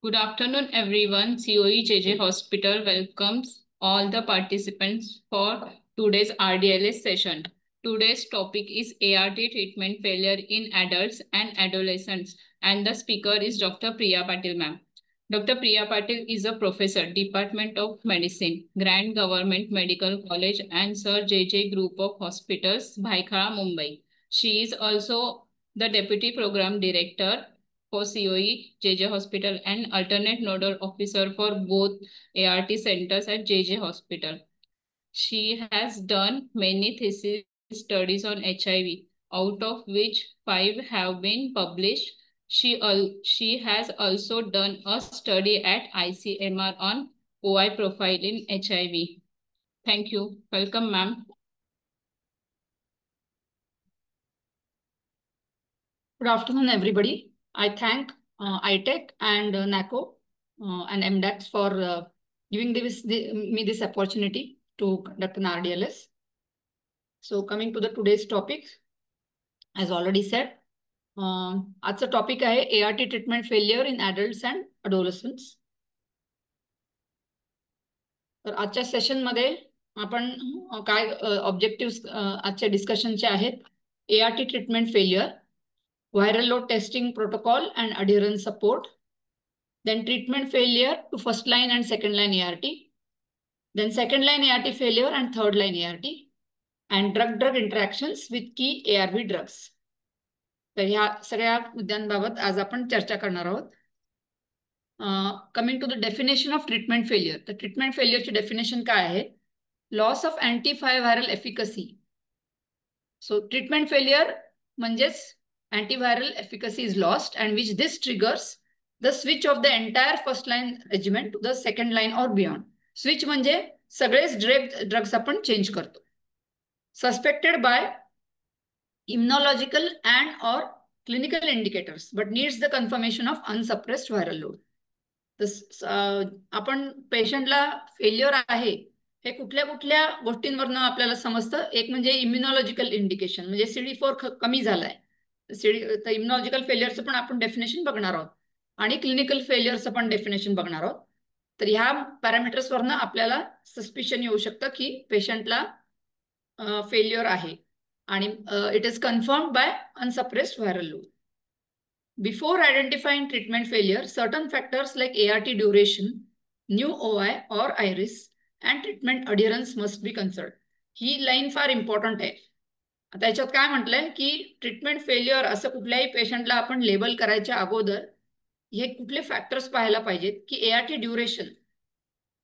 Good afternoon, everyone. COE JJ Hospital welcomes all the participants for today's RDLS session. Today's topic is ART treatment failure in adults and adolescents, and the speaker is Dr. Priya Patil ma'am. Dr. Priya Patil is a professor, Department of Medicine, Grand Government Medical College, and Sir JJ Group of Hospitals, Bhaikhala, Mumbai. She is also the Deputy Program Director for COE, JJ Hospital, and alternate nodal officer for both ART centers at JJ Hospital. She has done many thesis studies on HIV, out of which 5 have been published. She has also done a study at ICMR on OI profile in HIV. Thank you. Welcome, ma'am. Good afternoon, everybody. I thank ITEC and NACO and MDAX for giving me this opportunity to conduct an RDLS. So coming to the today's topic, as already said, आजचा topic आहे ART treatment failure in adults and adolescents. तर आजच्या सेशनमध्ये आपण काय objective आजच्या डिस्कशनचे आहेत. ART treatment failure, viral load testing protocol and adherence support, then treatment failure to first line and second line ART, then second line ART failure and third line ART, and drug-drug interactions with key ARV drugs. तर ह्या सगळ्या मुद्द्यांबाबत आज आपण चर्चा करणार आहोत. Coming to the definition of treatment failure. तर ट्रीटमेंट फेल्युअरची डेफिनेशन काय आहे? Loss of antiviral efficacy. So treatment failure म्हणजेच antiviral efficacy is lost and which this triggers the switch of the entire first line regimen to the second line or beyond. Switch म्हणजे सगळेच drugs आपण change करतो. Suspected by immunological and or clinical indicators but needs the confirmation of unsuppressed viral load. आपण पेशंटला failure आहे हे कुठल्या कुठल्या गोष्टींवरनं आपल्याला समजतं. एक म्हणजे इम्युनॉलॉजिकल इंडिकेशन, म्हणजे CD4 कमी झालाय. तर इम्युनॉलॉजिकल फेल्युअरचं पण आपण डेफिनेशन बघणार आहोत आणि क्लिनिकल फेल्युअरचं पण डेफिनेशन बघणार आहोत. तर ह्या पॅरामीटर्सवरनं आपल्याला सस्पिशन येऊ शकतं की पेशंटला फेल्युअर आहे आणि it is confirmed by unsuppressed viral load. Before identifying treatment failure, certain factors like ART duration, new OI or IRIS, and treatment adherence must be considered. He line फार इम्पॉर्टंट आहे. आता याच्यात काय म्हटलंय की ट्रीटमेंट फेल्युअर असं कुठल्याही पेशंटला आपण लेबल करायच्या अगोदर हे कुठले फॅक्टर्स पाहायला पाहिजेत की ART ड्युरेशन.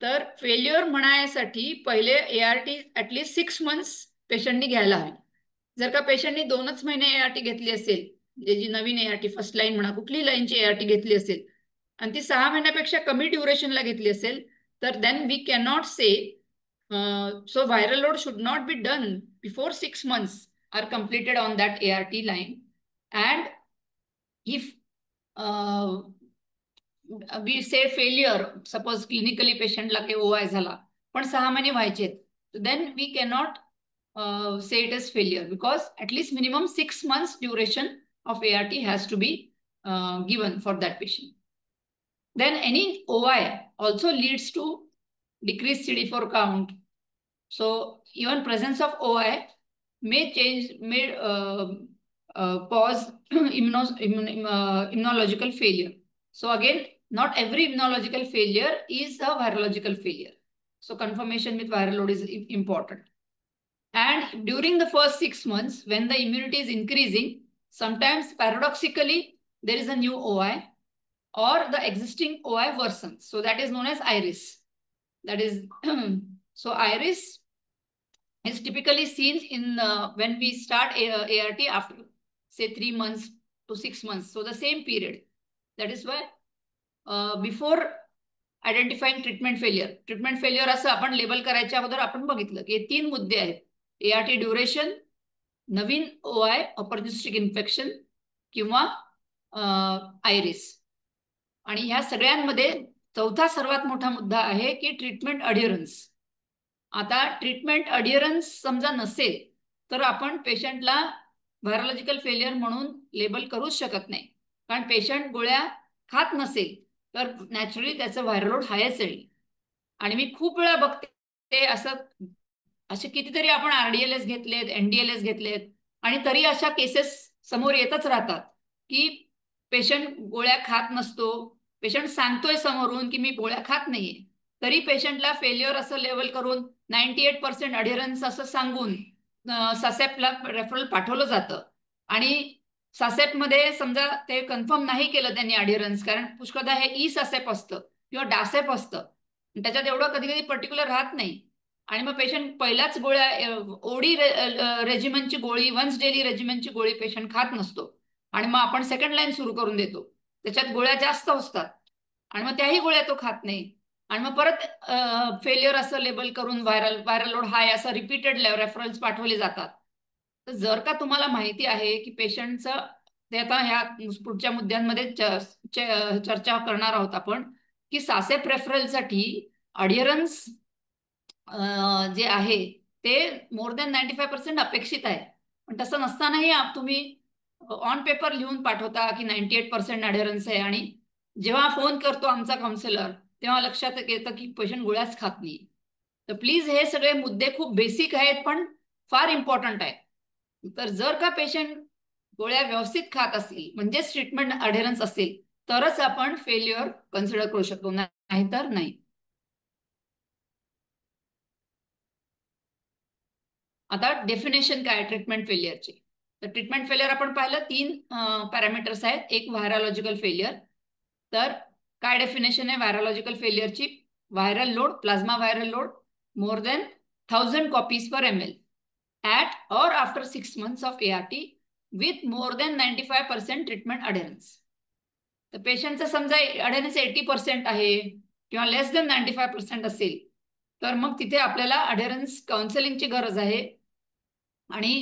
तर फेल्युअर म्हणायसाठी पहिले ART ॲटलिस्ट 6 months पेशंटनी घ्यायला हवी. जर का पेशंटनी 2च महिने ART घेतली असेल, जी नवीन ART फर्स्ट लाईन म्हणा कुठली लाईनची ART घेतली असेल आणि ती 6 महिन्यापेक्षा कमी ड्युरेशनला घेतली असेल तर then we cannot say so viral load should not be done before 6 months are completed on that ART line. And if we say failure, suppose clinically patient ला काही OI झाला पण 6 महिने व्हायचे, then we cannot say it as failure because at least minimum 6 months duration of ART has to be given for that patient. Then any OI also leads to decreased CD4 count. So even presence of OI may cause immunological failure. So again, not every immunological failure is a virological failure. So confirmation with viral load is important. And during the first 6 months, when the immunity is increasing, sometimes paradoxically there is a new OI or the existing OI worsens. So that is known as IRIS. That is so IRIS is typically seen in when we start ART after say 3 months to 6 months. So the same period. That is why before identifying treatment failure असं आपण label करायच्या अगोदर आपण बघितलं की 3 मुद्दे आहेत. ART duration, नवीन OI ऑपॉर्च्युनिस्टिक infection किंवा आयरिस. आणि ह्या सगळ्यांमध्ये चौथा सर्वात मोठा मुद्दा आहे की ट्रीटमेंट अडिअरन्स. आता ट्रीटमेंट अडिअरन्स समजा नसेल तर आपण पेशंटला व्हायरोलॉजिकल फेलियर म्हणून लेबल करूच शकत नाही. कारण पेशंट गोळ्या खात नसेल तर नॅचरली त्याचं व्हायरल लोड हायच येईल. आणि मी खूप वेळा बघते असे कितीतरी आपण RDLS घेतलेत, NDLS घेतलेत, आणि तरी अशा केसेस समोर येतच राहतात की पेशंट गोळ्या खात नसतो, पेशंट सांगतोय समोरून की मी गोळ्या खात नाहीये, तरी पेशंटला फेल्युअर असं लेवल करून 98% अढेरन्स असं सांगून सासेपला रेफरल पाठवलं जातं. आणि सासेपमध्ये समजा ते कन्फर्म नाही केलं त्यांनी अढेरन्स, कारण पुष्कळदा हे सासेप असतं किंवा डासेप असतं, त्याच्यात एवढं कधी कधी पर्टिक्युलर राहत नाही. आणि मग पेशंट पहिल्याच गोळ्या ओडी रेजिमेंटची गोळी, वन्स डेली रेजिमेंटची गोळी पेशंट खात नसतो, आणि मग आपण सेकंड लाईन सुरू करून देतो, त्याच्यात गोळ्या जास्त असतात आणि मग त्याही गोळ्या तो खात नाही, आणि मग परत फेल्युअर असं लेबल करून व्हायरल लोड हाय असं रिपीटेड रेफरन्स पाठवले जातात. तर जर का तुम्हाला माहिती आहे की पेशंटचं, ते आता ह्या पुढच्या मुद्द्यांमध्ये चर्चा करणार आहोत आपण, की सासे प्रेफरलसाठी अडिअरन्स जे आहे ते मोर दॅन 95% अपेक्षित आहे. पण तसं नसतानाही तुम्ही ऑन पेपर लिहून पाठवता की 98% अडेरन्स आहे, आणि जेव्हा फोन करतो आमचा काउन्सिलर तेव्हा लक्षात येतं की पेशंट गोळ्याच खात नाही. तर प्लीज हे सगळे मुद्दे खूप बेसिक आहेत पण फार इम्पॉर्टंट आहे. तर जर का पेशंट गोळ्या व्यवस्थित खात असतील, म्हणजेच ट्रीटमेंट अडेरन्स असेल, तरच आपण फेल्युअर कन्सिडर करू शकतो, नाहीतर नाही. आता डेफिनेशन काय ट्रीटमेंट फेलियरची? तर ट्रीटमेंट फेलियर आपण पाहिलं 3 पॅरामीटर्स आहेत. एक व्हायरॉलॉजिकल फेलियर. तर काय डेफिनेशन आहे व्हायरॉलॉजिकल फेलियरची? Viral load, plasma viral load more than 1000 copies per ml at or after 6 months of ART with more than 95% treatment adherence. तर पेशंटचं समजा अडेरन्स 80% आहे किंवा लेस देन 95% असेल, तर मग तिथे आपल्याला अडेरन्स काउन्सिलिंगची गरज आहे. आणि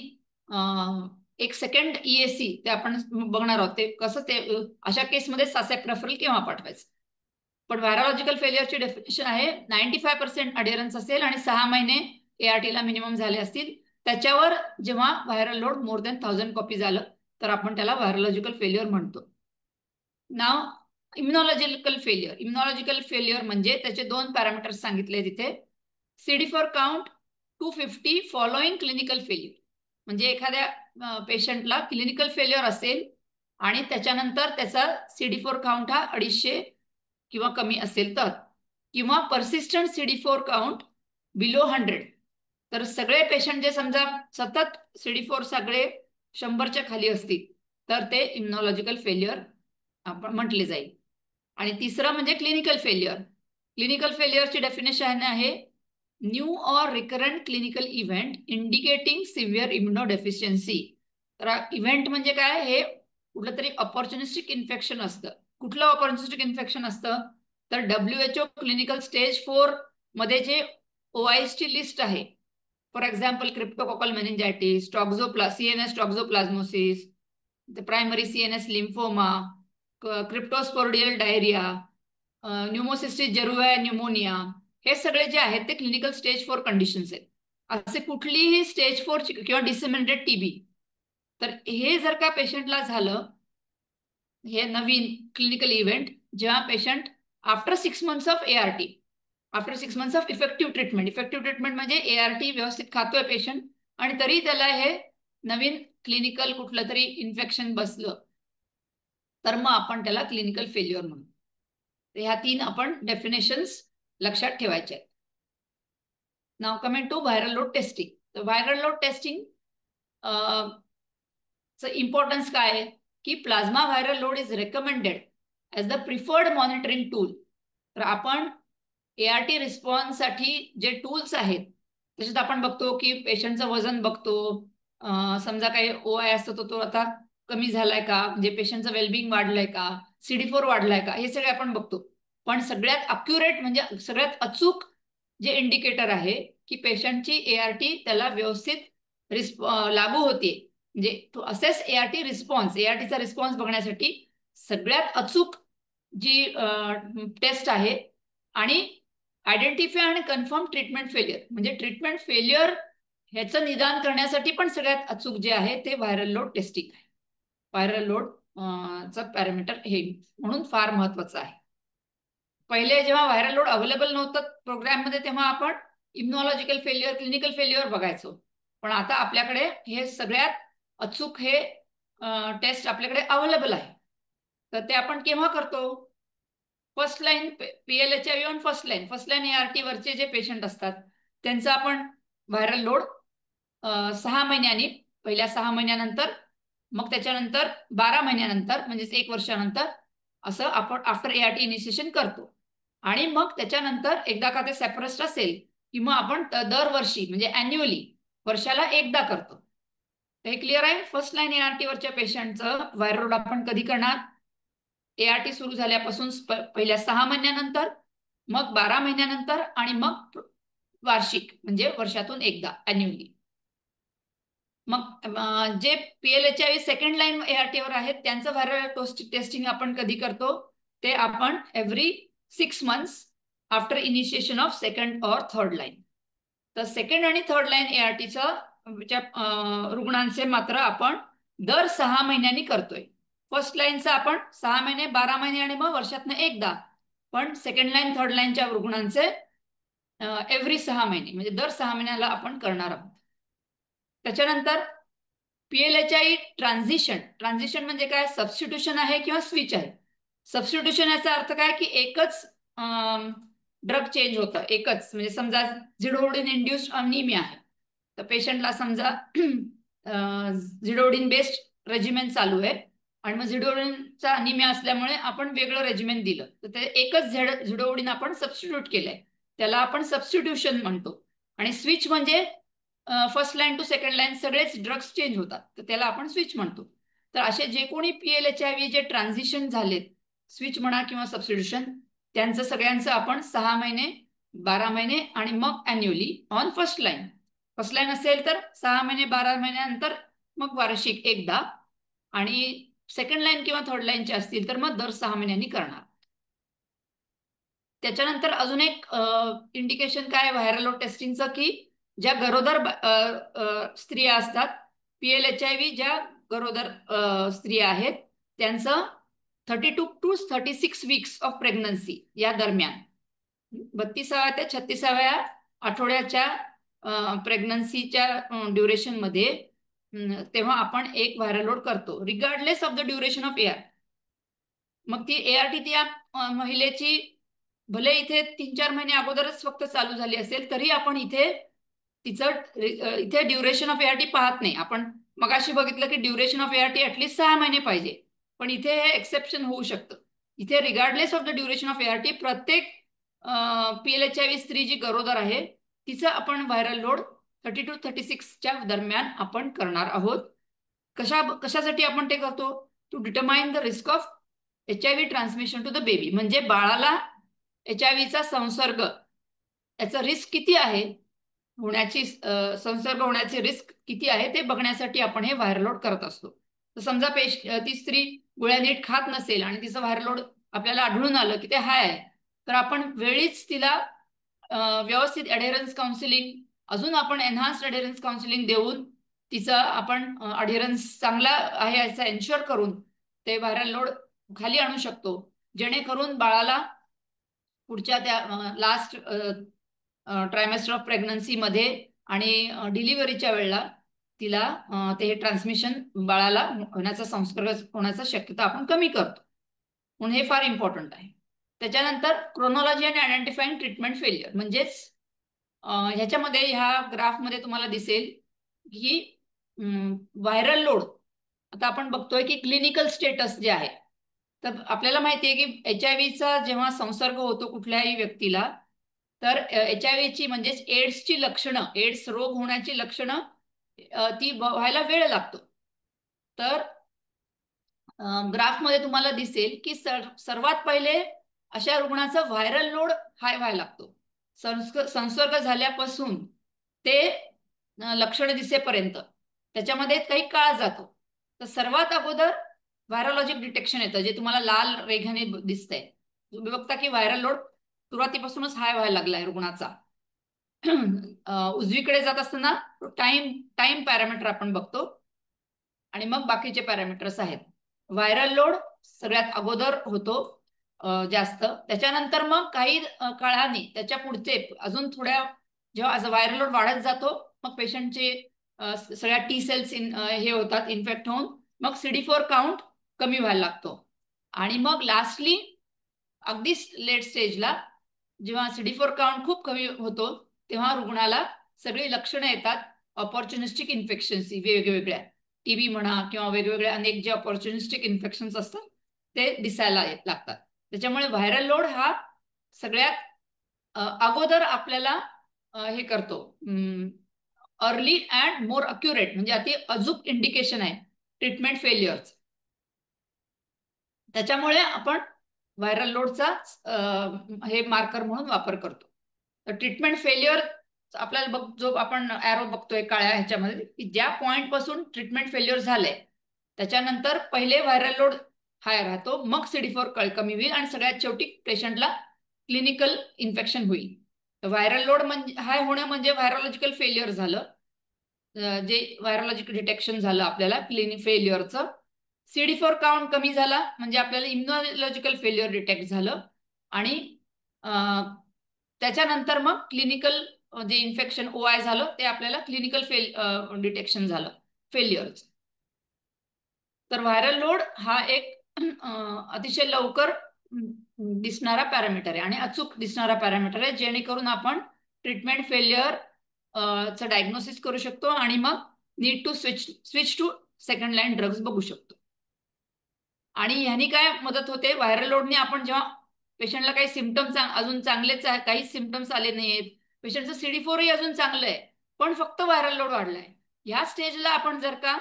एक सेकंड EAC ते आपण बघणार आहोत, ते कसं ते अशा केसमध्ये सासेप रेफरल केव्हा पाठवायचं. पण व्हायरॉलॉजिकल फेलियरची डेफिनेशन आहे 95% अडेरन्स असेल आणि 6 महिने ART ला मिनिमम झाले असतील, त्याच्यावर जेव्हा viral load more than 1000 copy झालं तर आपण त्याला व्हायरॉलॉजिकल फेलियर म्हणतो. नाव इम्युनॉलॉजिकल फेलियर. इम्युनॉलॉजिकल फेलियर म्हणजे त्याचे 2 पॅरामीटर्स सांगितले तिथे. CD4 count 250 following clinical failure, म्हणजे एखाद्या पेशंटला क्लिनिकल फेल्युअर असेल आणि त्याच्यानंतर त्याचा CD4 काउंट हा 250 किंवा कमी असेल तर, किंवा परसिस्टंट CD4 काउंट बिलो 100. तर सगळे पेशंट जे समजा सतत CD4 सगळे 100च्या खाली असतील तर ते इम्युनॉलॉजिकल फेल्युअर आपण म्हटले जाईल. आणि तिसरं म्हणजे क्लिनिकल फेल्युअर. क्लिनिकल फेल्युअरची डेफिनेशन आहे new or recurrent clinical event indicating severe immunodeficiency. तर इव्हेंट म्हणजे काय? हे कुठलं तरी ऑपॉर्च्युनिस्टिक इन्फेक्शन असतं. कुठलं ऑपॉर्च्युनिस्टिक इन्फेक्शन असतं? तर WHO क्लिनिकल स्टेज 4 मध्ये जे OIs ची लिस्ट आहे, for example cryptococcal meningitis, CNS toxoplasmosis, primary CNS lymphoma, cryptosporidial diarrhoea, pneumocystis jirovecii pneumonia, हे सगळे जे आहेत ते क्लिनिकल स्टेज 4 कंडिशन्स आहेत. असे कुठलीही स्टेज 4 किंवा डिसेमिनेटेड TB, तर हे जर का पेशंटला झालं, हे नवीन क्लिनिकल इव्हेंट, जेव्हा patient after 6 months of ART, after 6 months of effective treatment म्हणजे ART व्यवस्थित खातोय पेशंट आणि तरी त्याला हे नवीन क्लिनिकल कुठलं तरी इन्फेक्शन बसलं, तर मग आपण त्याला क्लिनिकल फेल्युअर म्हणू. तर ह्या 3 आपण डेफिनेशन्स लक्षात ठेवायचे आहेत. Now coming to viral load testing. तर व्हायरल लोड टेस्टिंग इम्पॉर्टन्स काय आहे की plasma viral load is recommended as the preferred monitoring tool. तर आपण ART रिस्पॉन्ससाठी जे टूल्स आहेत त्याच्यात आपण बघतो की पेशंटचं वजन बघतो, समजा काही OI असतो तो आता कमी झालाय का, म्हणजे पेशंटचं वेलबिंग वाढलंय का, CD4 वाढलाय का, हे सगळे आपण बघतो. पण सगळ्यात अक्युरेट म्हणजे सगळ्यात अचूक जे इंडिकेटर आहे की पेशंटची ART त्याला व्यवस्थित लागू होते, म्हणजे टू असेस ART रिस्पॉन्स, ARTचा रिस्पॉन्स बघण्यासाठी सगळ्यात अचूक जी टेस्ट आहे. आणि आयडेंटिफाय आणि कन्फर्म ट्रीटमेंट फेलियर, म्हणजे ट्रीटमेंट फेलियर ह्याचं निदान करण्यासाठी पण सगळ्यात अचूक जे आहे ते व्हायरल लोड टेस्टिंग आहे. व्हायरल लोड चा पॅरामीटर हे म्हणून फार महत्वाचं आहे. पहिले जेव्हा व्हायरल लोड अवेलेबल नव्हतं प्रोग्राममध्ये तेव्हा आपण इम्युनॉलॉजिकल फेल्युअर, क्लिनिकल फेल्युअर बघायचो. पण आता आपल्याकडे हे सगळ्यात अचूक हे टेस्ट आपल्याकडे अवेलेबल आहे. तर ते आपण केव्हा करतो? First line PLHIV on first line ART वरचे जे पेशंट असतात त्यांचं आपण व्हायरल लोड 6 महिन्यांनी, पहिल्या 6 महिन्यानंतर, मग त्याच्यानंतर 12 महिन्यानंतर म्हणजेच 1 वर्षानंतर असं आपण आफ्टर ART इनिशिएशन करतो. आणि मग त्याच्यानंतर एकदा का ते सॅप्रस्ट असेल की मग आपण दरवर्षी म्हणजे अॅन्युअली वर्षाला एकदा करतो. हे क्लिअर आहे? फर्स्ट लाईन ART वरच्या पेशंटचं व्हायरल लोड आपण कधी करणार? ART सुरू झाल्यापासून पहिल्या 6 महिन्यानंतर, मग 12 महिन्यानंतर आणि मग वार्षिक म्हणजे वर्षातून एकदा अॅन्युअली. मग जे PLHIV सेकंड लाईन ART वर आहेत त्यांचं व्हायरल टेस्टिंग आपण कधी करतो? ते आपण every 6 months after initiation of second और थर्ड लाईन. तर सेकंड आणि थर्ड लाईन ARTच्या रुग्णांचे मात्र आपण दर 6 महिन्यांनी करतोय. फर्स्ट लाईनचं आपण 6 महिने, 12 महिने आणि मग वर्षातनं एकदा. पण सेकंड लाईन, थर्ड लाईनच्या रुग्णांचे एव्हरी 6 महिने म्हणजे दर 6 महिन्याला आपण करणार आहोत. त्याच्यानंतर PLHI ट्रान्झिशन म्हणजे काय? सबस्टिट्यूशन आहे किंवा स्विच आहे. सबस्टिट्यूशन याचा अर्थ काय की एकच ड्रग चेंज होतं, एकच. म्हणजे समजा झिडोडिन इंड्युस्ड अनिमिया आहे तर पेशंटला समजा झिडोडिन बेस्ड रेजिमेन चालू आहे आणि मग झिडोडिनचा अनिमिया असल्यामुळे आपण वेगळं रेजिमेन दिलं तर ते एकच झिडोडिन आपण सबस्टिट्यूट केलंय, त्याला आपण सबस्टिट्यूशन म्हणतो. आणि स्विच म्हणजे first line to second line सगळेच ड्रग्स चेंज होतात तर त्याला आपण स्विच म्हणतो. तर असे जे कोणी PLHIV जे ट्रान्झिशन झालेत, स्विच म्हणा किंवा सबस्टिट्यूशन, त्यांचं सगळ्यांचं आपण 6 महिने, 12 महिने आणि मग annually on first line. First line असेल तर 6 महिने, 12 महिन्यानंतर मग वार्षिक एकदा, आणि सेकंड लाईन किंवा थर्ड लाईनचे असतील तर मग दर 6 महिन्यांनी करणार. त्याच्यानंतर अजून एक इंडिकेशन काय व्हायरल लोड टेस्टिंगचं की ज्या गरोदर स्त्रिया असतात, PLHIV ज्या गरोदर स्त्रिया आहेत त्यांचं 32 to 36 वीक्स ऑफ प्रेग्नन्सी या दरम्यान 32व्या ते 36व्या आठवड्याच्या प्रेग्नन्सीच्या ड्युरेशनमध्ये तेव्हा आपण एक व्हायरल लोड करतो regardless of the duration of ART. मग ती ART त्या महिलेची भले इथे 3-4 महिने अगोदरच फक्त चालू झाली असेल तरी आपण इथे तिचं इथे ड्युरेशन ऑफ ART पाहत नाही. आपण मगाशी बघितलं की ड्युरेशन ऑफ ART ॲटलिस्ट 6 महिने पाहिजे, पण इथे हे एक्सेप्शन होऊ शकतं. इथे regardless of the duration of ART प्रत्येक PLHIV स्त्री जी गरोदर आहे तिचं आपण व्हायरल लोड 30 to 36च्या दरम्यान आपण करणार आहोत. कशासाठी आपण ते करतो? To determine the risk of HIV transmission to the baby. म्हणजे बाळाला HIVचा संसर्ग याचा रिस्क किती आहे होण्याची, संसर्ग होण्याची रिस्क किती आहे ते बघण्यासाठी आपण हे व्हायरल लोड करत असतो. तर समजा ती स्त्री गोळ्या नीट खात नसेल आणि तिचं व्हायरल लोड आपल्याला आढळून आलं की ते हाय आहे तर आपण वेळीच तिला व्यवस्थित ॲडहेरन्स काउन्सिलिंग, अजून आपण एनहान्स्ड ॲडहेरन्स काउन्सिलिंग देऊन तिचा आपण ॲडहेरन्स चांगला आहे याचा एन्श्युअर करून ते व्हायरल लोड खाली आणू शकतो, जेणेकरून बाळाला पुढच्या त्या लास्ट ट्रायमेस्टर ऑफ प्रेग्नन्सीमध्ये आणि डिलिव्हरीच्या वेळेला तिला ते ट्रान्समिशन बाळाला होण्याचा, संसर्ग होण्याचा शक्यता आपण कमी करतो. म्हणून हे फार इम्पॉर्टंट आहे. त्याच्यानंतर chronology and identifying treatment failure म्हणजेच ह्याच्यामध्ये ह्या ग्राफमध्ये तुम्हाला दिसेल की व्हायरल लोड आता आपण बघतोय की क्लिनिकल स्टेटस जे आहे तर आपल्याला माहिती आहे की HIVचा जेव्हा संसर्ग होतो कुठल्याही व्यक्तीला तर HIVची म्हणजेच एड्सची लक्षणं, एड्स रोग होण्याची लक्षणं ती व्हायला वेळ लागतो. तर ग्राफमध्ये तुम्हाला दिसेल की सर्वात पहिले अशा रुग्णाचा व्हायरल लोड हाय व्हायला लागतो. संसर्ग झाल्यापासून ते लक्षणं दिसेपर्यंत त्याच्यामध्ये काही काळ जातो. तर सर्वात अगोदर व्हायरोलॉजिक डिटेक्शन येतं जे तुम्हाला लाल रेघाने दिसतंय. तुम्ही बघता की व्हायरल लोड सुरुवातीपासूनच हाय व्हायला लागलाय रुग्णाचा. उजवीकडे जात असताना टाइम पॅरामीटर आपण बघतो आणि मग बाकीचे पॅरामीटर्स आहेत. व्हायरल लोड सगळ्यात अगोदर होतो जास्त. त्याच्यानंतर मग काही काळाने त्याच्या पुढचे अजून थोड्या जेव्हा व्हायरल लोड वाढत जातो मग पेशंटचे सगळ्या टी सेल्स हे होतात इन्फेक्ट होऊन मग CD4 काउंट कमी व्हायला लागतो. आणि मग लास्टली अगदी लेट स्टेजला जेव्हा CD4 काउंट खूप कमी होतो तेव्हा रुग्णाला सगळी लक्षणं येतात ऑपॉर्च्युनिस्टिक इन्फेक्शन्सची वेगवेगळ्या. TB म्हणा किंवा वेगवेगळे अनेक जे ऑपॉर्च्युनिस्टिक इन्फेक्शन्स असतात ते दिसायला लागतात. त्याच्यामुळे व्हायरल लोड हा सगळ्यात अगोदर आपल्याला हे करतो अर्ली अँड मोर अक्युरेट म्हणजे अति अचूक इंडिकेशन आहे ट्रीटमेंट फेल्युअर्स. त्याच्यामुळे आपण व्हायरल लोडचा हे मार्कर म्हणून वापर करतो. तर ट्रीटमेंट फेल्युअर आपल्याला जो आपण ॲरो बघतोय काळ्या ह्याच्यामध्ये की ज्या पॉइंट पासून ट्रीटमेंट फेल्युअर झालंय त्याच्यानंतर पहिले व्हायरल लोड हाय राहतो मग CD4 कमी होईल आणि सगळ्यात शेवटी पेशंटला क्लिनिकल इन्फेक्शन होईल. व्हायरल लोड म्हणजे हाय होणं म्हणजे व्हायरोलॉजिकल फेल्युअर झालं, जे व्हायरोलॉजिकल डिटेक्शन झालं आपल्याला क्लिनिक फेल्युअरचं. CD4 काउंट कमी झाला म्हणजे आपल्याला इम्युनॉलॉजिकल फेल्युअर डिटेक्ट झालं आणि त्याच्यानंतर मग क्लिनिकल जे इन्फेक्शन OI झालं ते आपल्याला क्लिनिकल डिटेक्शन झालं फेल्युअरचं. तर व्हायरल लोड हा एक अतिशय लवकर दिसणारा पॅरामीटर आहे आणि अचूक दिसणारा पॅरामीटर आहे जेणेकरून आपण ट्रीटमेंट फेल्युअर चं डायग्नोसिस करू शकतो आणि मग need to switch to second line drugs बघू शकतो. आणि ह्यानी काय मदत होते व्हायरल लोडने आपण जेव्हा पेशंटला काही सिम्पटम्स अजून चांगलेच आहे काही सिम्पटम्स आले नाहीत पेशंटचं CD4 अजून चांगलं आहे पण फक्त व्हायरल लोड वाढलाय ह्या स्टेजला आपण जर का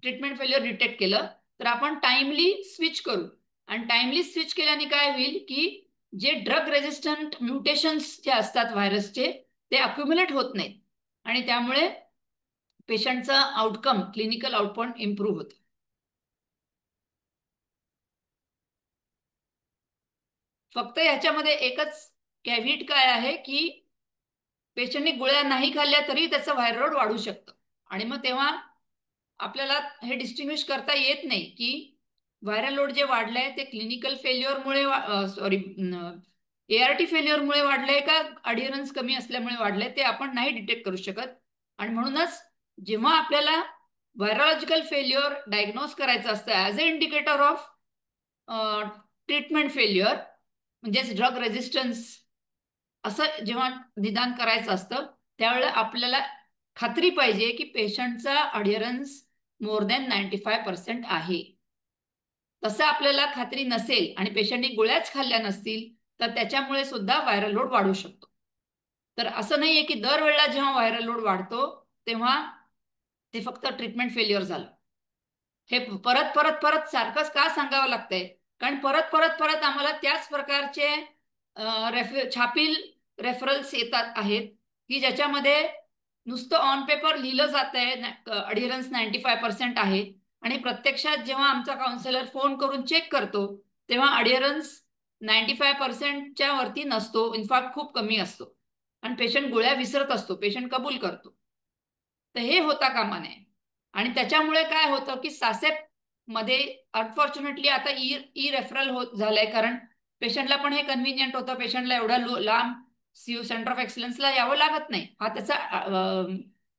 ट्रीटमेंट फेल्युअर डिटेक्ट केलं तर आपण टाइमली स्विच करू आणि टाइमली स्विच केल्याने काय होईल की जे ड्रग रेजिस्टंट म्युटेशन्स जे असतात व्हायरसचे ते अक्युम्युलेट होत नाहीत आणि त्यामुळे पेशंटचा आउटकम क्लिनिकल आउटकम इम्प्रूव्ह होतं. फक्त ह्याच्यामध्ये एकच कॅव्हिट काय आहे की पेशंटने गोळ्या नाही खाल्ल्या तरी त्याचं व्हायरल लोड वाढू शकतं आणि मग तेव्हा आपल्याला हे डिस्टिंग्विश करता येत नाही की व्हायरल लोड जे वाढलंय ते क्लिनिकल फेल्युअरमुळे सॉरी ART फेल्युअरमुळे वाढलंय का अडिअरन्स कमी असल्यामुळे वाढलंय ते आपण नाही डिटेक्ट करू शकत. आणि म्हणूनच जेव्हा आपल्याला व्हायरोलॉजिकल फेल्युअर डायग्नोज करायचं असतं as a indicator of treatment failure म्हणजेच ड्रग रेजिस्टन्स असं जेव्हा निदान करायचं असतं त्यावेळेला आपल्याला खात्री पाहिजे की पेशंटचा अडिअरन्स मोर दॅन 95% आहे. तसं आपल्याला खात्री नसेल आणि पेशंटने गोळ्याच खाल्ल्या नसतील तर त्याच्यामुळे सुद्धा व्हायरल लोड वाढू शकतो. तर असं नाहीये की दरवेळेला जेव्हा व्हायरल लोड वाढतो तेव्हा ते फक्त ट्रीटमेंट फेल्युअर झालं. हे परत परत परत सारखंच का सांगावं लागतंय कारण परत परत परत आम्हाला त्याच प्रकारचे छापील रेफरल्स येतात आहेत की ज्याच्यामध्ये नुसतं ऑन पेपर लिहिलं जात आहे अडिअरन्स 95% आहे आणि प्रत्यक्षात जेव्हा आमचा काउन्सिलर फोन करून चेक करतो तेव्हा अडिअरन्स 95%च्या वरती नसतो इनफॅक्ट खूप कमी असतो आणि पेशंट गोळ्या विसरत असतो पेशंट कबूल करतो. तर हे होता कामा नये आणि त्याच्यामुळे काय होतं की सासेप मध्ये अनफॉर्च्युनेटली आता ई रेफरल होत झालंय कारण पेशंटला पण हे कन्व्हिनियंट होतं पेशंटला एवढा लांब सेंटर ऑफ एक्सलन्सला यावं लागत नाही हा त्याचा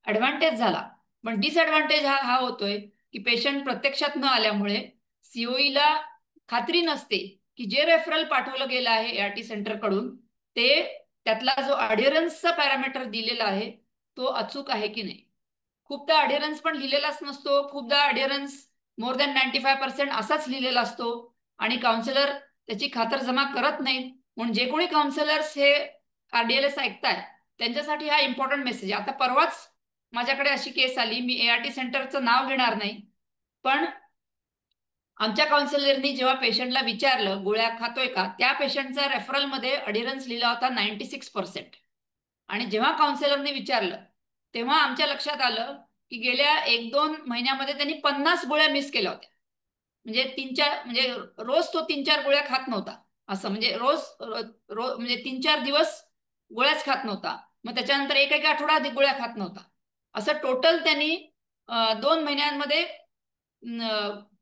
ऍडव्हान्टेज झाला. पण डिसएडव्हान्टेज हा होतोय की पेशंट प्रत्यक्षात न आल्यामुळे COEला खात्री नसते की जे रेफरल पाठवलं गेलं आहे ART सेंटर कडून ते त्यातला जो अडिअरन्सचा पॅरामीटर दिलेला आहे तो अचूक आहे की नाही. खूपदा अडिअरन्स पण लिहिलेलाच नसतो खूपदा अडिअरन्स मोर दॅन 95% असाच लिहिलेला असतो आणि काउन्सिलर त्याची खातरजमा करत नाहीत. म्हणून जे कोणी काउन्सिलर्स हे RDLS ऐकताय त्यांच्यासाठी हा इम्पॉर्टंट मेसेज आहे. आता परवाच माझ्याकडे अशी केस आली मी ART सेंटरचं नाव घेणार नाही पण आमच्या काउन्सिलरनी जेव्हा पेशंटला विचारलं गोळ्या खातोय का त्या पेशंटचा रेफरलमध्ये अडिअरन्स लिहिला होता 96% आणि जेव्हा काउन्सिलरने विचारलं तेव्हा आमच्या लक्षात आलं की गेल्या 1-2 महिन्यामध्ये त्यांनी 50 गोळ्या मिस केल्या होत्या. म्हणजे 3-4 म्हणजे रोज तो 3-4 गोळ्या खात नव्हता असं म्हणजे रोज म्हणजे 3-4 दिवस गोळ्याच खात नव्हता मग त्याच्यानंतर एक आठवडा आधी गोळ्या खात नव्हता असं टोटल त्यांनी 2 महिन्यांमध्ये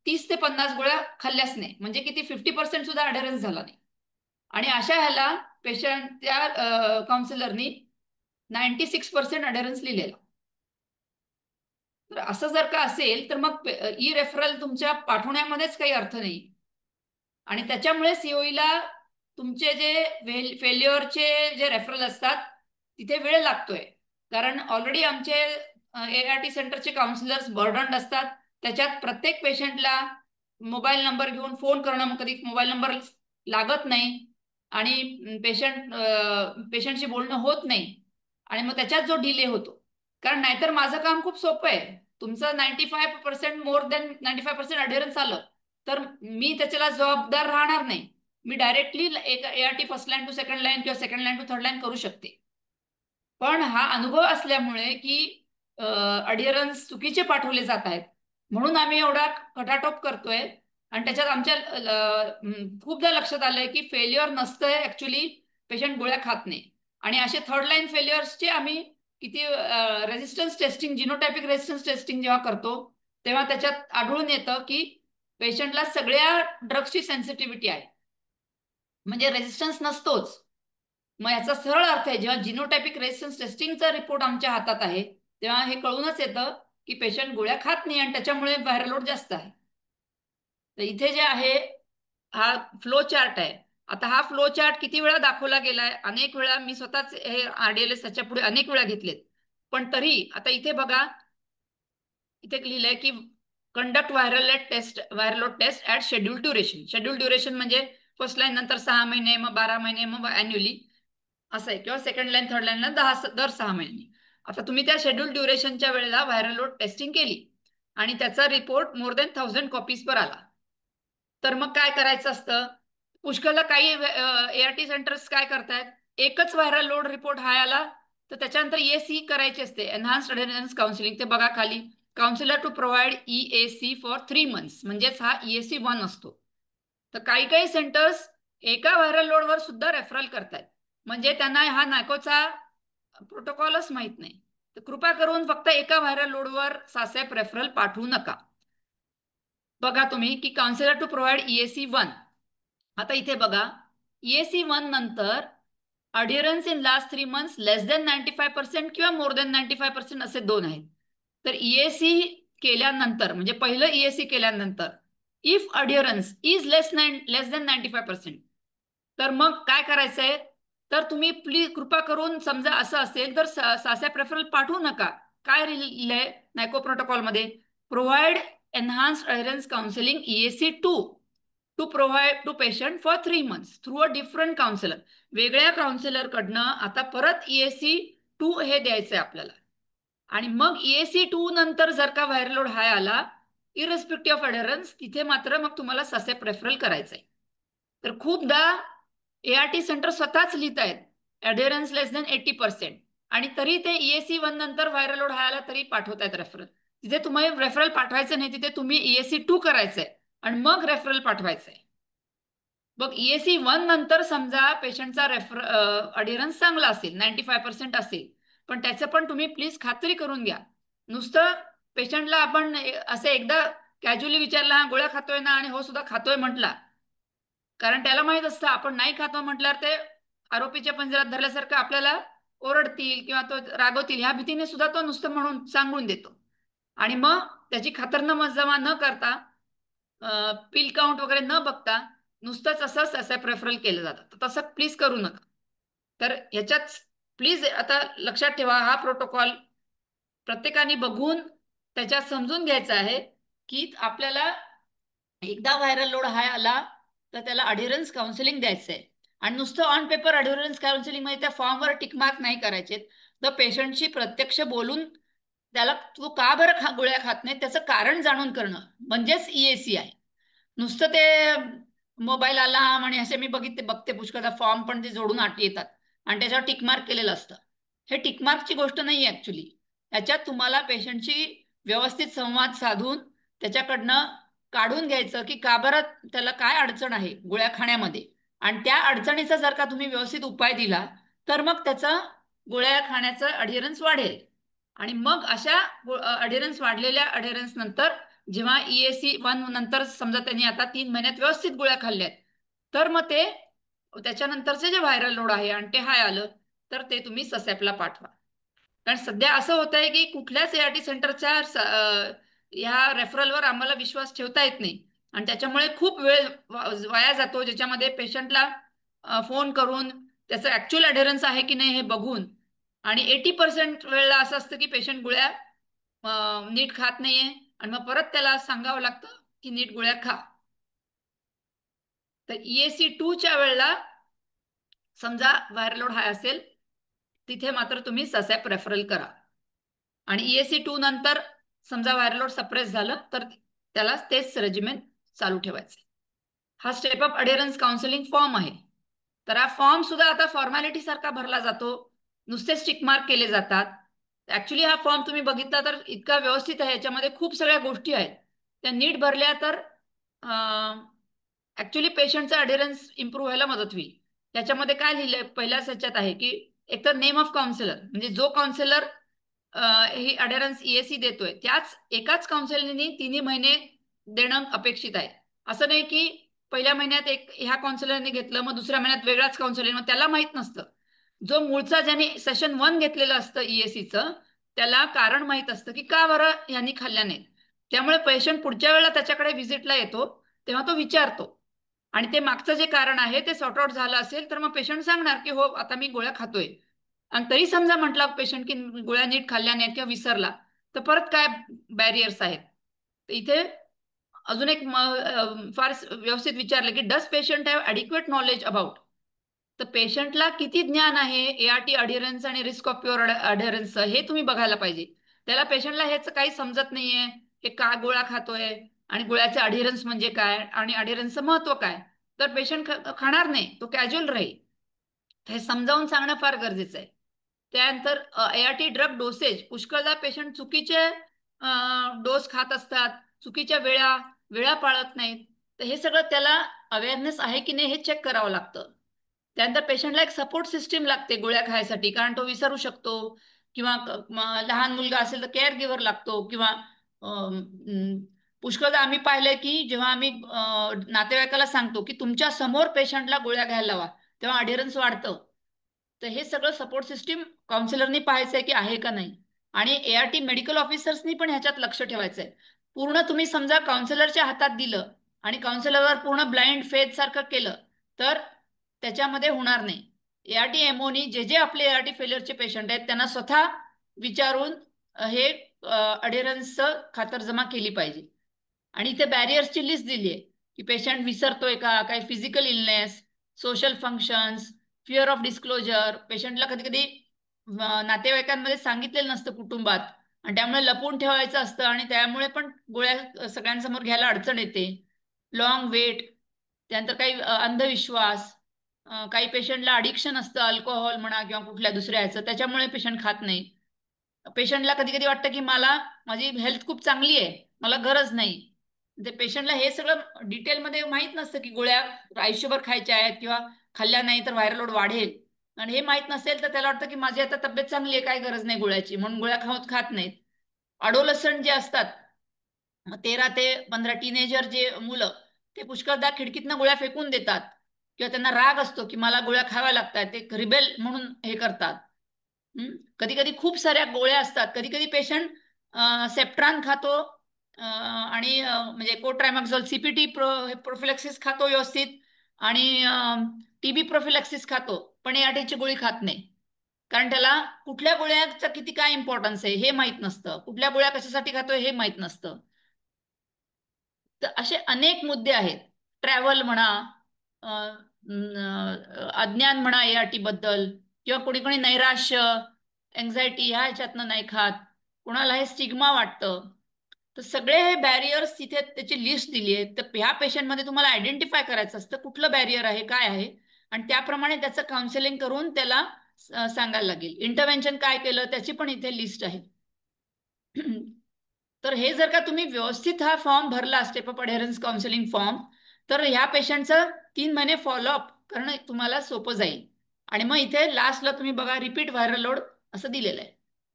30 ते 50 गोळ्या खाल्ल्याच नाही, म्हणजे किती 50% सुद्धा अडेरन्स झाला नाही. आणि अशा ह्याला पेशंट त्या काउन्सिलरनी 96% अडेरन्स लिहिलेला. तर असं जर का असेल तर मग ई रेफरल तुमच्या पाठवण्यामध्येच काही अर्थ नाही. आणि त्याच्यामुळे सीओईला तुमचे जे फेल्युअरचे जे रेफरल असतात तिथे वेळ लागतोय. कारण ऑलरेडी आमचे ART सेंटरचे काउन्सिलर्स बर्डन्ड असतात. त्याच्यात प्रत्येक पेशंटला मोबाईल नंबर घेऊन फोन करणं, मग कधी मोबाईल नंबर लागत नाही आणि पेशंटशी बोलणं होत नाही आणि मग त्याच्यात जो डिले होतो. कारण नाहीतर माझं काम खूप सोपं आहे. तुमचं 95% मोर दॅन 95% अडेरन्स आलं तर मी त्याच्याला जबाबदार राहणार नाही. मी डायरेक्टली एक ART first line to second line किंवा second line to third line करू शकते. पण हा अनुभव असल्यामुळे की अडिअरन्स चुकीचे पाठवले जात आहेत म्हणून आम्ही एवढा खटाटोप करतोय. आणि त्याच्यात आमच्या खूपदा लक्षात आलंय की फेल्युअर नसतंय, ऍक्च्युली पेशंट गोळ्या खात नाही. आणि असे थर्ड लाईन फेल्युअर्सचे आम्ही किती resistance testing, genotypic resistance testing जेव्हा करतो तेव्हा त्याच्यात आढळून येतं की पेशंटला सगळ्या ड्रग्सची सेन्सिटिव्हिटी आहे, म्हणजे रेझिस्टन्स नसतोच. मग याचा सरळ अर्थ आहे, जेव्हा जिनोटायपिक रेझिस्टन्स टेस्टिंगचा रिपोर्ट आमच्या हातात आहे तेव्हा हे कळूनच येतं की पेशंट गोळ्या खात नाही आणि त्याच्यामुळे व्हायरल लोड जास्त आहे. तर इथे जे आहे हा फ्लो चार्ट आहे. आता हा फ्लो चार्ट किती वेळा दाखवला गेलाय, अनेक वेळा मी स्वतःच हे RDLS त्याच्या पुढे अनेक वेळा घेतलेत. पण तरी आता इथे बघा, इथे लिहिलंय की conduct viral load test at schedule duration. Schedule duration म्हणजे फर्स्ट लाईन नंतर 6 महिने, मग 12 महिने, मग अॅन्युअली असं आहे, किंवा सेकंड लाईन थर्ड लाईनला दर 6 महिने. आता तुम्ही त्या शेड्यूल ड्युरेशनच्या वेळेला व्हायरल लोड टेस्टिंग केली आणि त्याचा रिपोर्ट मोर दॅन 1000 कॉपीज पर आला, तर मग काय करायचं असतं? पुष्कळ काही ART सेंटर्स काय करतायत, एकच व्हायरल लोड रिपोर्ट हा आला तर त्याच्यानंतर EAC करायची असते, एनहान्स्ड अडेरन्स काउन्सिलिंग. ते बघा खाली, counsellor to provide EAC for 3 months, म्हणजेच हा EAC 1 असतो. तर काही काही सेंटर्स एका व्हायरल लोडवर सुद्धा रेफरल करतायत, म्हणजे त्यांना हा नायकोचा प्रोटोकॉलच माहित नाही. तर कृपा करून फक्त एका व्हायरल लोडवर सासेप रेफरल पाठवू नका. बघा तुम्ही की काउन्सिलर टू प्रोव्हाइड EAC 1. आता इथे बघा, EAC 1 नंतर adherence in last 3 months less than 95% किंवा मोर दॅन 95% असे दोन आहेत. तर EAC केल्यानंतर, म्हणजे पहिलं EAC केल्यानंतर इफ अडिअरन्स इज लेस दॅन 95%, तर मग काय करायचंय? तर तुम्ही प्लीज कृपा करून, समजा असं असेल तर सासेप रेफरल पाठवू नका. काय लिहिलंय नायको प्रोटोकॉलमध्ये? Provide enhanced adherence counselling EAC 2 to provide to patient for 3 months through a different counsellor. वेगळ्या काउन्सिलर कडनं आता परत EAC 2 हे द्यायचंय आपल्याला. आणि मग EAC 2 नंतर जर का व्हायरल लोड हाय आला, इरेस्पेक्टिव्ह ऑफ अडेरन्स, तिथे मात्र मग तुम्हाला सासेप रेफरल करायचंय. तर खूपदा ART सेंटर स्वतःच लिहित आहेत अडेरन्स लेस दॅन 80%, आणि तरी ते EAC 1 नंतर व्हायरल लोड हाय आला तरी पाठवतायत रेफरल. तिथे तुम्ही रेफरल पाठवायचं नाही, तिथे तुम्ही EAC 2 करायचंय आणि मग रेफरल पाठवायचंय. मग EAC 1 नंतर समजा पेशंटचा अडिअरन्स चांगला असेल, 95% असेल, पण त्याचं पण तुम्ही प्लीज खात्री करून घ्या. नुसतं पेशंटला आपण असं एकदा कॅज्युअली विचारला, गोळ्या खातोय ना, आणि हो सुद्धा खातोय म्हटला, कारण त्याला माहित असतं आपण नाही खातो म्हटल्यावर ते आरोपीच्या पंजरात धरल्यासारखं आपल्याला ओरडतील किंवा तो रागवतील, ह्या भीतीने सुद्धा तो नुसतं म्हणून सांगून देतो. आणि मग त्याची खातरजमा न करता, पिल काउंट वगैरे न बघता, नुसतंच असंच असं रेफरल केलं जातं. तर तसं प्लीज करू नका. तर ह्याच्यात प्लीज आता लक्षात ठेवा, हा प्रोटोकॉल प्रत्येकाने बघून त्याच्यात समजून घ्यायचा आहे की आपल्याला एकदा व्हायरल लोड हाय आला तर त्याला अडिअरन्स काउन्सिलिंग द्यायचं आहे. आणि नुसतं ऑन पेपर अडिअरन्स काउन्सिलिंग मध्ये त्या फॉर्मवर टिकमार्क नाही करायचे, तर पेशंटशी प्रत्यक्ष बोलून त्याला तू का बरं गोळ्या खात नाही त्याचं कारण जाणून करणं म्हणजेच EAC आहे. नुसतं ते मोबाईल आला आणि असे मी बघते पुष्कळदा फॉर्म पण ते जोडून येतात आणि त्याच्यावर टिकमार्क केलेलं असतं. हे टिकमार्कची गोष्ट नाही आहे ऍक्च्युली. याच्यात तुम्हाला पेशंटशी व्यवस्थित संवाद साधून त्याच्याकडनं काढून घ्यायचं की का बरं त्याला काय अडचण आहे गोळ्या खाण्यामध्ये, आणि त्या अडचणीचा जर का तुम्ही व्यवस्थित उपाय दिला तर मग त्याचा गोळ्या खाण्याचं अडिअरन्स वाढेल. आणि मग अशा अडिअरन्स वाढलेल्या अडिअरन्स नंतर जेव्हा EAC 1 नंतर समजा त्यांनी आता 3 महिन्यात व्यवस्थित गोळ्या खाल्ल्यात, तर मग ते त्याच्यानंतरचे जे व्हायरल लोड आहे आणि ते हाय आलं तर ते तुम्ही ससॅपला पाठवा. कारण सध्या असं होत आहे की कुठल्याच ART सेंटरच्या ह्या रेफरलवर आम्हाला विश्वास ठेवता येत नाही आणि त्याच्यामुळे खूप वेळ वाया जातो, ज्याच्यामध्ये पेशंटला फोन करून त्याचं ऍक्च्युअल अडेरन्स आहे की नाही हे बघून, आणि 80% वेळेला असं असतं की पेशंट गोळ्या नीट खात नाहीये आणि मग परत त्याला सांगावं लागतं की नीट गोळ्या खा. तर EAC 2च्या वेळेला समजा व्हायरल लोड हाय असेल तिथे मात्र तुम्ही ससॅप रेफरल करा, आणि EAC 2 नंतर समजा व्हायरल लोड सप्रेस झालं तर त्याला तेच रेजिमेन चालू ठेवायचं. हा स्टेप अप अडेरन्स काउन्सिलिंग फॉर्म आहे. तर हा फॉर्म सुद्धा आता फॉर्मॅलिटी सारखा भरला जातो, नुसते स्टिक मार्क केले जातात. ऍक्च्युली हा फॉर्म तुम्ही बघितला तर इतका व्यवस्थित आहे, याच्यामध्ये खूप सगळ्या गोष्टी आहेत, त्या नीट भरल्या तर ऍक्च्युली पेशंटचा अडेरन्स इम्प्रूव्ह व्हायला मदत होईल. त्याच्यामध्ये काय लिहिलंय पहिल्याच ह्याच्यात आहे की एकतर नेम ऑफ काउन्सिलर, म्हणजे जो काउन्सिलर ही अडेरन्स EAC देतोय त्याच एकाच काउन्सिलरनी 3 महिने देणं अपेक्षित आहे. असं नाही की पहिल्या महिन्यात एक ह्या काउन्सिलरने घेतलं मग दुसऱ्या महिन्यात वेगळाच काउन्सिलर, मग त्याला माहित नसतं. जो मूळचा ज्याने सेशन 1 घेतलेलं असतं EACचं त्याला कारण माहित असतं की का बरं ह्यांनी खाल्ल्या नाहीत. त्यामुळे पेशंट पुढच्या वेळेला त्याच्याकडे व्हिजिटला येतो तेव्हा तो विचारतो, आणि ते मागचं जे कारण आहे ते सॉर्ट आउट झालं असेल तर मग पेशंट सांगणार की हो आता मी गोळ्या खातोय. आणि तरी समजा म्हटला पेशंट की गोळ्या नीट खाल्ल्या नाहीत किंवा विसरला तर परत काय बॅरियर्स आहेत. इथे अजून एक फार व्यवस्थित विचारलं की does patient have adequate knowledge about, तर पेशंटला किती ज्ञान आहे ART अडिअरन्स आणि रिस्क ऑफ प्युअर अडिअरन्स हे तुम्ही बघायला पाहिजे. त्याला पेशंटला हेच काही समजत नाहीये, हे का गोळ्या खातोय आणि गोळ्याचे अडिअरन्स म्हणजे काय आणि अडिअरन्सचं महत्व काय, तर पेशंट खाणार नाही, तो कॅज्युअल राहील. हे समजावून सांगणं फार गरजेचं आहे. त्यानंतर ART ड्रग डोसेज, पुष्कळदा पेशंट चुकीचे डोस खात असतात, चुकीच्या वेळा वेळा पाळत नाहीत, तर हे सगळं त्याला अवेअरनेस आहे की नाही हे चेक करावं लागतं. त्यानंतर पेशंटला एक सपोर्ट सिस्टीम लागते गोळ्या खायसाठी, कारण तो विसरू शकतो किंवा लहान मुलगा असेल तर केअर गिव्हर लागतो, किंवा पुष्कळदा आम्ही पाहिलंय की जेव्हा आम्ही नातेवाईकाला सांगतो की तुमच्या समोर पेशंटला गोळ्या घ्यायला लावा तेव्हा अडेरन्स वाढतं. तर हे सगळं सपोर्ट सिस्टीम काउन्सिलरनी पाहायचंय की आहे का नाही, आणि ART मेडिकल ऑफिसर्सनी पण ह्याच्यात लक्ष ठेवायचंय. पूर्ण तुम्ही समजा काउन्सिलरच्या हातात दिलं आणि काउन्सिलरवर पूर्ण ब्लाइंड फेथ सारखं केलं तर त्याच्यामध्ये होणार नाही. ART MOनी जे जे आपले ART फेलियरचे पेशंट आहेत त्यांना स्वतः विचारून हे अडेरन्सचं खातरजमा केली पाहिजे. आणि इथे बॅरियर्सची लिस्ट दिली आहे की पेशंट विसरतोय का, काही physical illness, social functions, fear of disclosure. पेशंटला कधी कधी नातेवाईकांमध्ये सांगितलेलं नसतं कुटुंबात आणि त्यामुळे लपवून ठेवायचं असतं आणि त्यामुळे पण गोळ्या सगळ्यांसमोर घ्यायला अडचण येते. लॉंग वेट, त्यानंतर काही अंधविश्वास, काही पेशंटला अडिक्शन असतं अल्कोहोल म्हणा किंवा कुठल्या दुसऱ्या ह्याचं, त्याच्यामुळे पेशंट खात नाही. पेशंटला कधी कधी वाटतं की मला माझी हेल्थ खूप चांगली आहे, मला गरज नाही. ते पेशंटला हे सगळं डिटेलमध्ये माहीत नसतं की गोळ्या आयुष्यभर खायच्या आहेत किंवा खाल्ल्या नाही तर व्हायरल लोड वाढेल, आणि हे माहीत नसेल तर त्याला वाटतं की माझी आता तब्येत चांगली आहे, काय गरज नाही गोळ्याची, म्हणून गोळ्या खात नाहीत. अडोलसंट जे असतात 13 ते 15 टीनेजर जे मुलं, ते पुष्कळदा खिडकीतनं गोळ्या फेकून देतात किंवा त्यांना राग असतो की मला गोळ्या खाव्या लागतात, ते रिबेल म्हणून हे करतात. कधी कधी खूप साऱ्या गोळ्या असतात, कधी कधी पेशंट सेप्ट्रान खातो आणि म्हणजे कोट्रायमॅक्झोल CPT प्रोफिलॅक्सिस खातो व्यवस्थित आणि TB प्रोफिलॅक्सिस खातो, पण ARTची गोळी खात नाही. कारण त्याला कुठल्या गोळ्याचा किती काय इम्पॉर्टन्स आहे हे माहीत नसतं, कुठल्या गोळ्या कशासाठी खातोय हे माहीत नसतं. तर असे अनेक मुद्दे आहेत. ट्रॅव्हल म्हणा, अज्ञान म्हणा ART बद्दल, किंवा कोणी कोणी नैराश्य, एन्झायटी ह्या ह्याच्यातनं नाही खात, कोणाला हे स्टिग्मा वाटतं. तर सगळे हे बॅरियर्स तिथे त्याची लिस्ट दिली आहे. तर ह्या पेशंटमध्ये तुम्हाला आयडेंटिफाय करायचं असतं कुठलं बॅरियर आहे, काय आहे, आणि त्याप्रमाणे त्याचं काउन्सिलिंग करून त्याला सांगायला लागेल. इंटरव्हेन्शन काय केलं त्याची पण इथे लिस्ट आहे. तर हे जर का तुम्ही व्यवस्थित हा फॉर्म भरला, स्टेप अप अडेरन्स काउन्सिलिंग फॉर्म, तर ह्या पेशंटचं 3 महिने फॉलोअप करणं तुम्हाला सोपं जाईल. आणि मग इथे लास्टला तुम्ही बघा रिपीट व्हायरल लोड असं दिलेलं आहे.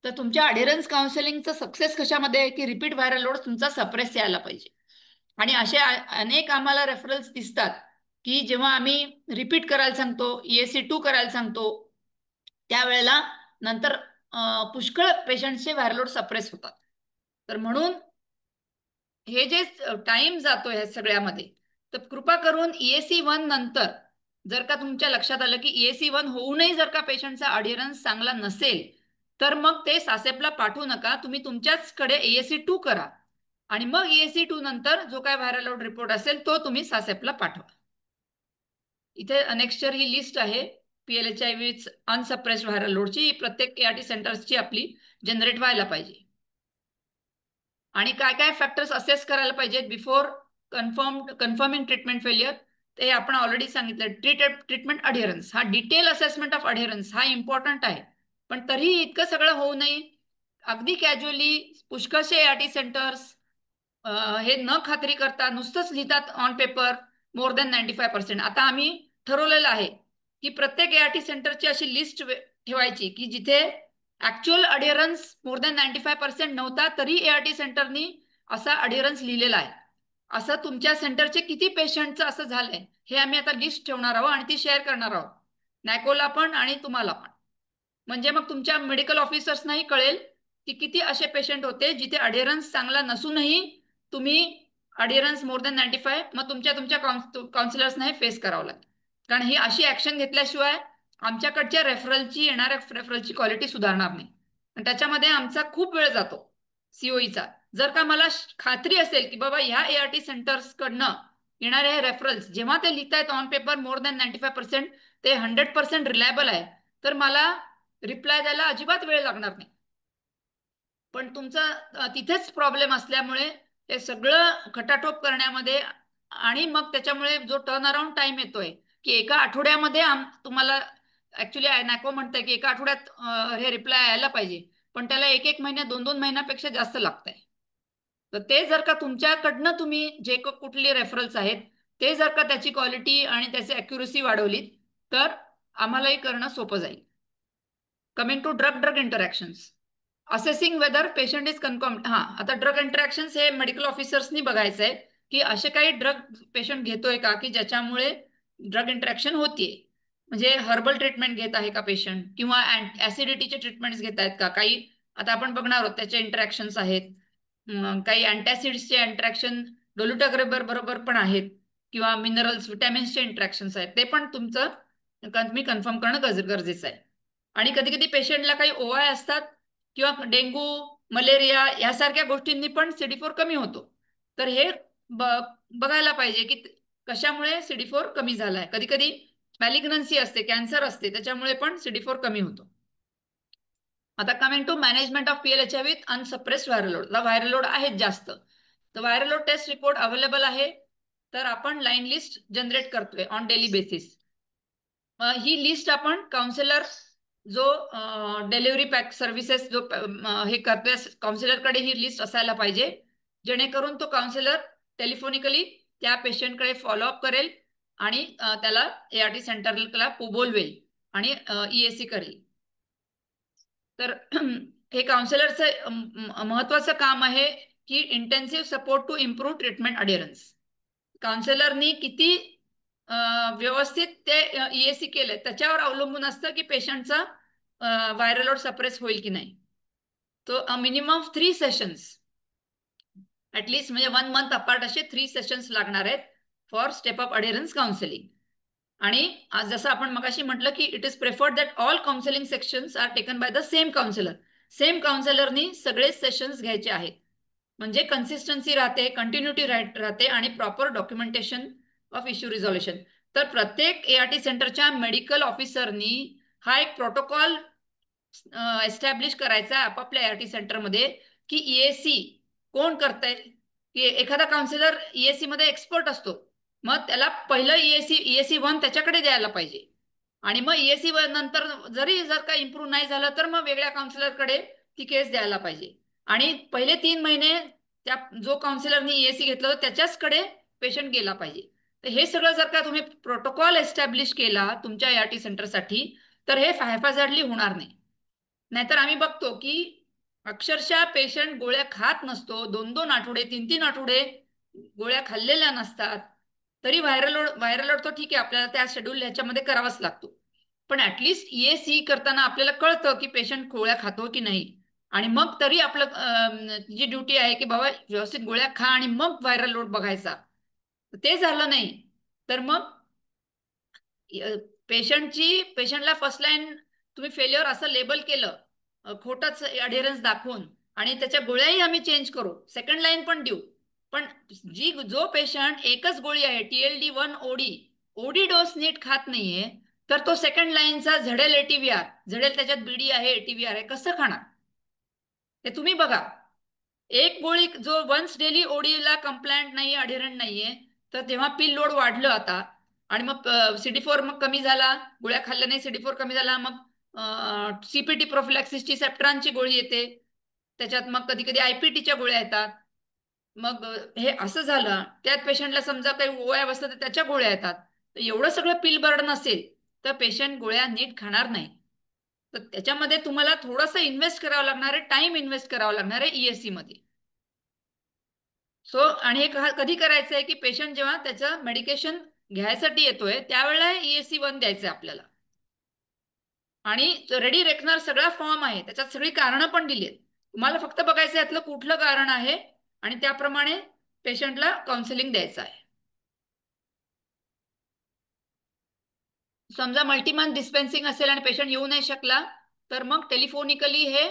तर तुमच्या अडेरन्स काउन्सिलिंगचं सक्सेस कशामध्ये आहे की रिपीट व्हायरल लोड तुमचा सप्रेस यायला पाहिजे. आणि असे अनेक आम्हाला रेफरन्स दिसतात की जेव्हा आम्ही रिपीट करायला सांगतो, ESC2 करायला सांगतो, त्यावेळेला नंतर पुष्कळ पेशंटचे व्हायरल लोड सप्रेस होतात. तर म्हणून हे जे टाइम जातो ह्या सगळ्यामध्ये, तर कृपा करून ESC1 नंतर जर का तुमच्या लक्षात आलं की ESC1 होऊनही जर का पेशंटचा अडिरन्स चांगला नसेल, तर मग ते सासेपला पाठवू नका. तुम्ही तुमच्याचकडे ESC2 करा आणि मग ESC2 नंतर जो काय व्हायरल लोड रिपोर्ट असेल तो तुम्ही सासेपला पाठवा. इथे नेक्स्टची ही लिस्ट आहे PLHIV अनसप्रेस्ड व्हायरल लोडची. प्रत्येक ART सेंटर्सची आपली जनरेट व्हायला पाहिजे. आणि काय काय फॅक्टर्स असेस करायला पाहिजेत बिफोर कन्फर्मिंग ट्रीटमेंट फेलियर, ते आपण ऑलरेडी सांगितलं. ट्रीटमेंट अडिहरन्स, हा डिटेल असेसमेंट ऑफ अडिहरन्स हा इम्पॉर्टंट आहे. पण तरीही इतकं सगळं होऊ नये. अगदी कॅज्युअली पुष्कळसे ART सेंटर्स हे न खात्री करता नुसतंच लिहितात ऑन पेपर मोर दॅन 95%. आता आम्ही ठरवलेलं आहे की प्रत्येक ART सेंटरची अशी लिस्ट ठेवायची की जिथे ऍक्च्युअल अडिअरन्स मोर दॅन 95% नव्हता तरी ART सेंटरनी असा अडिअरन्स लिहिलेला आहे. असं तुमच्या सेंटरचे किती पेशंटचं असं झालंय हे आम्ही आता लिस्ट ठेवणार आहोत आणि ती शेअर करणार आहोत, नॅकोला पण आणि तुम्हाला पण. म्हणजे मग तुमच्या मेडिकल ऑफिसर्सनाही कळेल की किती असे पेशंट होते जिथे अडिअरन्स चांगला नसूनही तुम्ही अडिअरन्स मोर दॅन 95 मग तुमच्या काउन्सिलर्सना हे फेस करावं लागेल. कारण ही अशी ऍक्शन घेतल्याशिवाय आमच्याकडच्या येणाऱ्या रेफरलची क्वालिटी सुधारणार नाही. आणि त्याच्यामध्ये आमचा खूप वेळ जातो COEचा. जर का मला खात्री असेल की बाबा ह्या ART सेंटर्सकडनं येणारे हे रेफरल्स जेव्हा ते लिहितायत ऑन पेपर मोर दॅन 95% ते 100% रिलायबल आहे, तर मला रिप्लाय द्यायला अजिबात वेळ लागणार नाही. पण तुमचा तिथेच प्रॉब्लेम असल्यामुळे हे सगळं खटाटोप करण्यामध्ये आणि मग त्याच्यामुळे जो टर्न अराउंड टाइम येतोय की एका आठवड्यामध्ये तुम्हाला ऍक्च्युली नॅको म्हणतंय की एका आठवड्यात हे रिप्लाय यायला पाहिजे, पण त्याला 1-1 महिन्या 2-2 महिन्यापेक्षा जास्त लागतंय. तर ते जर का तुमच्याकडनं तुम्ही जे कुठले रेफरन्स आहेत ते जर का त्याची क्वालिटी आणि त्याची अॅक्युरसी वाढवलीत तर आम्हालाही करणं सोपं जाईल. Coming to drug interactions, assessing whether patient is confirm. हा, आता ड्रग इंटरॅक्शन्स हे मेडिकल ऑफिसर्सनी बघायचं आहे की असे काही ड्रग पेशंट घेतोय का की ज्याच्यामुळे ड्रग इंटरॅक्शन होतीये. म्हणजे हर्बल ट्रीटमेंट घेत आहे का पेशंट, किंवा ऍसिडिटीचे ट्रीटमेंट्स घेत आहेत का. काही आता आपण बघणार आहोत त्याचे इंटरॅक्शन्स आहेत. काही अँटॅसिड्सचे इंटरॅक्शन डोलुटाग्रेबर बरोबर पण आहेत, किंवा मिनरल्स विटॅमिन्सचे इंटरॅक्शन्स आहेत, ते पण तुमचं तुम्ही कन्फर्म करणं गरजेचं आहे. आणि कधी कधी पेशंटला काही OI असतात किंवा डेंगू मलेरिया यासारख्या गोष्टींनी पण CD4 कमी होतो. तर हे बघायला पाहिजे की कशामुळे CD4 कमी झालाय. कधी कधी मॅलिग्नन्सी असते, कॅन्सर असते, त्याच्यामुळे पण CD4 कमी होतो. आता coming to management of PLHI with unsuppressed viral load. Viral load आहेत जास्त, तर viral load test report available आहे. तर आपण लाईन लिस्ट जनरेट करतोय ऑन डेली बेसिस. ही लिस्ट आपण काउन्सिलर जो डिलिव्हरी पॅक सर्व्हिसेस जो हे करतोय काउन्सिलरकडे ही लिस्ट असायला पाहिजे, जेणेकरून तो काउन्सिलर टेलिफोनिकली त्या पेशंटकडे फॉलोअप करेल आणि त्याला ART सेंटरला बोलवेल आणि ESC करेल. तर हे काउन्सिलरचं महत्वाचं काम आहे की intensive support to improve treatment adherence. काउन्सिलरनी किती व्यवस्थित ते ESC केले त्याच्यावर अवलंबून असतं की पेशंटचा व्हायरल लोड सप्रेस होईल की नाही. तो मिनिमम ऑफ 3 सेशन्स ऍटलिस्ट, म्हणजे 1 मंथ अपार्ट असे 3 सेशन्स लागणार आहेत for step up adherence counselling. आणि जसं आपण मगाशी म्हटलं की it is preferred that all counselling sections are taken by the same counsellor. Same काउन्सिलरनी सगळे सेशन्स घ्यायचे आहेत, म्हणजे कन्सिस्टन्सी राहते, कंटिन्युटी राहते आणि proper documentation of issue resolution. तर प्रत्येक ART सेंटरच्या मेडिकल ऑफिसरनी हा एक प्रोटोकॉल एस्टॅब्लिश करायचा आपापल्या ART सेंटरमध्ये की ESC कोण करतंय. की एखादा काउन्सिलर ESC मध्ये एक्सपर्ट असतो, मग त्याला पहिलं ESC1 त्याच्याकडे द्यायला पाहिजे, आणि मग ESC1 नंतर जर का इम्प्रूव्ह नाही झालं तर मग वेगळ्या काउन्सिलरकडे ती केस द्यायला पाहिजे. आणि पहिले 3 महिने त्या जो काउन्सिलरनी ESC घेतलं त्याच्याचकडे पेशंट गेला पाहिजे. तर हे सगळं जर का तुम्ही प्रोटोकॉल एस्टॅब्लिश केला तुमच्या ART सेंटरसाठी तर हे हॅफॅझार्डली होणार नाही. नाहीतर आम्ही बघतो की अक्षरशः पेशंट गोळ्या खात नसतो, 2-2 आठवडे 3-3 आठवडे गोळ्या खाल्लेल्या नसतात, तरी व्हायरल लोड तो ठीक आहे, आपल्याला त्या शेड्यूल ह्याच्यामध्ये करावाच लागतो. पण ऍटलिस्ट EAC करताना आपल्याला कळतं की पेशंट गोळ्या खातो की नाही, आणि मग तरी आपलं जी ड्युटी आहे की बाबा व्यवस्थित गोळ्या खा आणि मग व्हायरल लोड बघायचा, ते झालं नाही तर मग पेशंटला फर्स्ट लाईन तुम्ही फेल्युअर असं लेबल केलं, खोटंच अडेरन्स दाखवून, आणि त्याच्या गोळ्याही आम्ही चेंज करू, सेकंड लाईन पण देऊ, पण जो पेशंट एकच गोळी आहे TLD1 ओडी डोस नीट खात नाहीये, तर तो सेकंड लाईनचा झडेल ATVR, झडेल त्याच्यात BD आहे ATVR आहे, कसं खाणार ते तुम्ही बघा. एक गोळी जो वन्स डेली ओडीला कंप्लायंट नाही, अडेरंट नाहीये, तर तेव्हा पिल लोड वाढलं आता, आणि मग CD4 मग कमी झाला, गोळ्या खाल्ल्या नाही CD4 कमी झाला, मग CPT प्रोफिलॅक्सिसची सेप्ट्रानची गोळी येते, त्याच्यात मग कधी कधी IPTच्या गोळ्या येतात, मग हे असं झालं, त्यात पेशंटला समजा काही गोळ्या बसतात तर त्याच्या गोळ्या येतात, तर एवढं सगळं पिल बर्डन असेल तर पेशंट गोळ्या नीट खाणार नाही. तर त्याच्यामध्ये तुम्हाला थोडंसं इन्व्हेस्ट करावं लागणार आहे, टाइम इन्व्हेस्ट करावं लागणार आहे EAC मध्ये. आणि हे कधी करायचं आहे की पेशंट जेव्हा त्याचं मेडिकेशन घ्यायसाठी येतोय त्यावेळेला EAC1 द्यायचं आपल्याला, आणि रेडी रेकनर सगळा फॉर्म आहे, त्याच्यात सगळी कारणं पण दिली आहेत, तुम्हाला फक्त बघायचं यातलं कुठलं कारण आहे आणि त्याप्रमाणे पेशंटला काउन्सिलिंग द्यायचं आहे. समजा मल्टीमंथ डिस्पेन्सिंग असेल आणि पेशंट येऊ नाही शकला, तर मग टेलिफोनिकली हे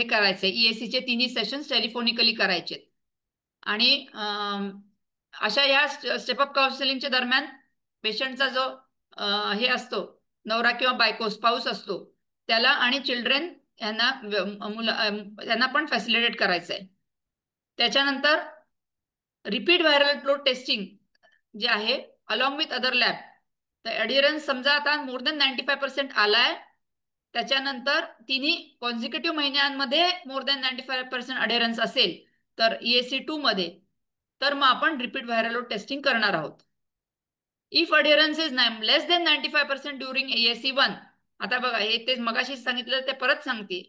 करायचंय, EACचे तिन्ही सेशन्स टेलिफोनिकली करायचे, आणि अशा ह्या स्टेपअप काउन्सिलिंगच्या दरम्यान पेशंटचा जो हे असतो, नवरा किंवा बायको स्पाऊस असतो, त्याला आणि चिल्ड्रेन यांना पण फॅसिलिटेट करायचं आहे. त्याच्यानंतर रिपीट व्हायरल लोड टेस्टिंग जे आहे अलॉंग विथ अदर लॅब, तर ॲडिरन्स समजा आता मोर दॅन 95% आलाय, त्याच्यानंतर तिन्ही कॉन्झिक्युटिव्ह महिन्यांमध्ये मोर दॅन 95% अडेरन्स असेल तर EAC2 मध्ये, तर मग आपण रिपीट व्हायरल लोड टेस्टिंग करणार आहोत. If adherence is less than 95% during EAC1, आता बघा हे ते मगाशी सांगितलं ते परत सांगते,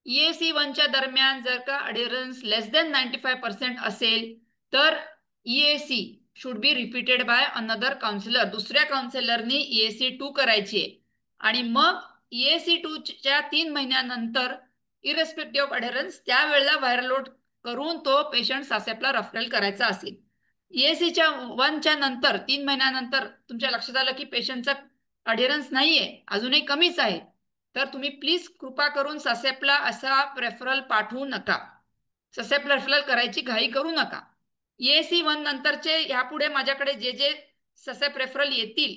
EAC1च्या दरम्यान जर का अडेरन्स लेस देन 95% असेल तर EAC should be repeated by another counsellor, दुसऱ्या काउन्सिलरनी EAC2 करायची, आणि मग EAC2च्या 3 महिन्यानंतर इरेस्पेक्टिव्ह ऑफ अडेरन्स त्यावेळेला व्हायरल लोड करून तो पेशंट सासेपला रेफरल करायचा असेल. EACच्या 1च्या नंतर 3 महिन्यानंतर तुमच्या लक्षात आलं की पेशंटचा अडेरन्स नाहीये, अजूनही कमीच आहे, तर तुम्ही प्लीज कृपा करून ससेपला असा रेफरल पाठवू नका, ससेप रेफरल करायची घाई करू नका. EAC1 नंतरचे ह्यापुढे माझ्याकडे जे जे ससेप रेफरल येतील,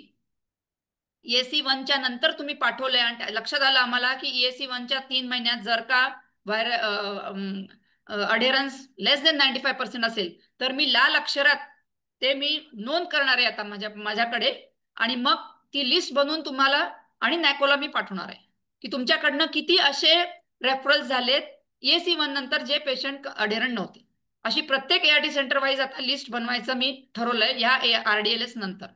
EAC1च्या नंतर तुम्ही पाठवलंय आणि लक्षात आलं आम्हाला की EAC1च्या 3 महिन्यात जर का अडेरन्स लेस देन 95% असेल, तर मी लाल अक्षरात ते मी नोंद करणार आहे आता माझ्याकडे, आणि मग ती लिस्ट बनवून तुम्हाला आणि नॅकोला मी पाठवणार आहे की तुमच्याकडनं किती असे रेफरल झालेत EAC1 नंतर जे पेशंट अडेरंट नव्हते. अशी प्रत्येक ART सेंटर वाईज आता लिस्ट बनवायचं मी ठरवलंय ह्या RDLS नंतर.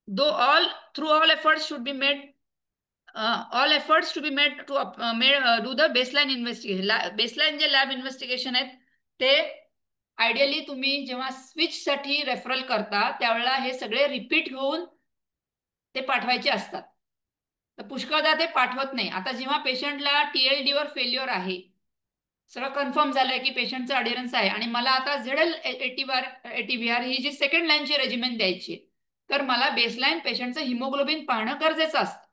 Though all efforts should be made, all efforts to be made to do the baseline investigation. Baseline जे लॅब इन्व्हेस्टिगेशन आहेत ते आयडियली तुम्ही जेव्हा स्विच साठी रेफरल करता त्यावेळेला हे सगळे रिपीट होऊन ते पाठवायचे असतात, तर पुष्कळदा ते पाठवत नाही. आता जेव्हा पेशंटला TLD वर फेल्युअर आहे, सगळं कन्फर्म झालंय की पेशंटचं अडेरन्स आहे, आणि मला आता झेडल ATVR ही जी सेकंड लाईनची रेजिमेंट द्यायची, तर मला बेसलाईन पेशंटचं हिमोग्लोबिन पाहणं गरजेचं असतं,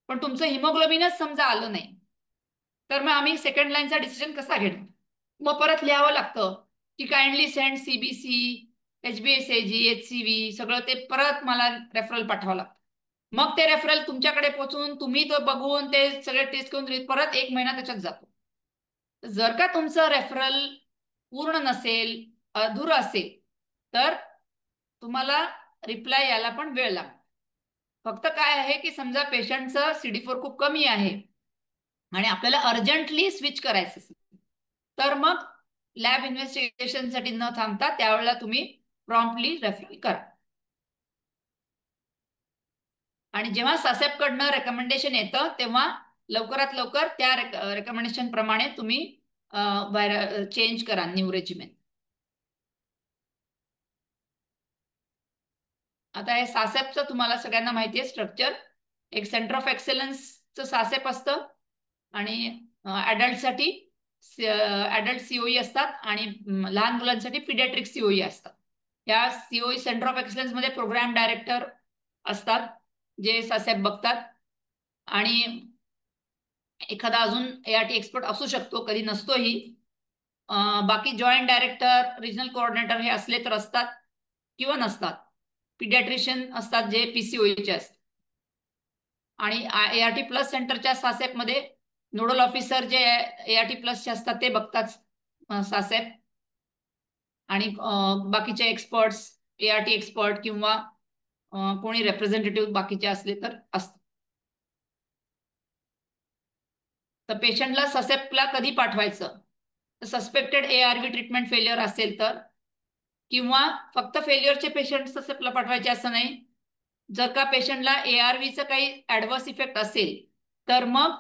पण तुमचं हिमोग्लोबिनच समजा आलं नाही, तर मग आम्ही सेकंड लाईनचा डिसिजन कसा घेणार? मग परत लिहावं लागतं की kindly send CBC, HBsAg, HCV सगळं ते परत मला रेफरल पाठवावं लागतं. मग ते रेफरल तुमच्याकडे पोहोचून तुम्ही तो बघून ते सगळे टेस्ट करून परत 1 महिना त्याच्यात जातो. जर का तुमचं रेफरल पूर्ण नसेल, अधूर असेल, तर तुम्हाला रिप्लाय यायला पण वेळ लागतो. फक्त काय आहे की समजा पेशंटचं CD4 खूप कमी आहे आणि आपल्याला अर्जंटली स्विच करायचं असेल, तर मग लॅब इन्व्हेस्टिगेशनसाठी न थांबता त्यावेळेला तुम्ही प्रॉम्प्टली रेफरल करा. आणि जेव्हा सासेप कडनं रेकमेंडेशन येतं तेव्हा लवकरात लवकर त्या रेकमेंडेशन येतं तेव्हा लवकरात लवकर त्या रेकमेंडेशन प्रमाणे तुम्ही चेंज करा न्यू रेजिमेन. आता हे सासेपचं तुम्हाला सगळ्यांना माहिती आहे स्ट्रक्चर. एक सेंटर ऑफ एक्सेलन्सचं सासेप असतं आणि ॲडल्टसाठी ॲडल्ट सीओई असतात आणि लहान मुलांसाठी पिडियाट्रिक सीओई असतात. या सीओई सेंटर ऑफ एक्सलन्स मध्ये प्रोग्राम डायरेक्टर असतात जे सासेप बघतात आणि एखादा अजून ART एक्सपर्ट असू शकतो, कधी नसतोही. बाकी जॉईंट डायरेक्टर, रिजनल कोऑर्डिनेटर हे असले तर असतात किंवा नसतात. पिडियाट्रिशियन असतात जे PCOE चे असतात. आणि ART प्लस सेंटरच्या सासेप मध्ये नोडल ऑफिसर जे ART प्लसचे असतात ते बघतात सासेप. आणि बाकीचे एक्सपर्ट्स ART एक्सपर्ट किंवा कोणी रिप्रेझेंटेटिव्ह बाकीचे असले तर असतात. तर पेशंटला ससेप्टला कधी पाठवायचं? सस्पेक्टेड ARV ट्रीटमेंट फेल्युअर असेल तर, किंवा फक्त फेल्युअरचे पेशंट ससेप्टला पाठवायचे असं नाही. जर का पेशंटला ARVचं काही ऍडव्हर्स इफेक्ट असेल तर मग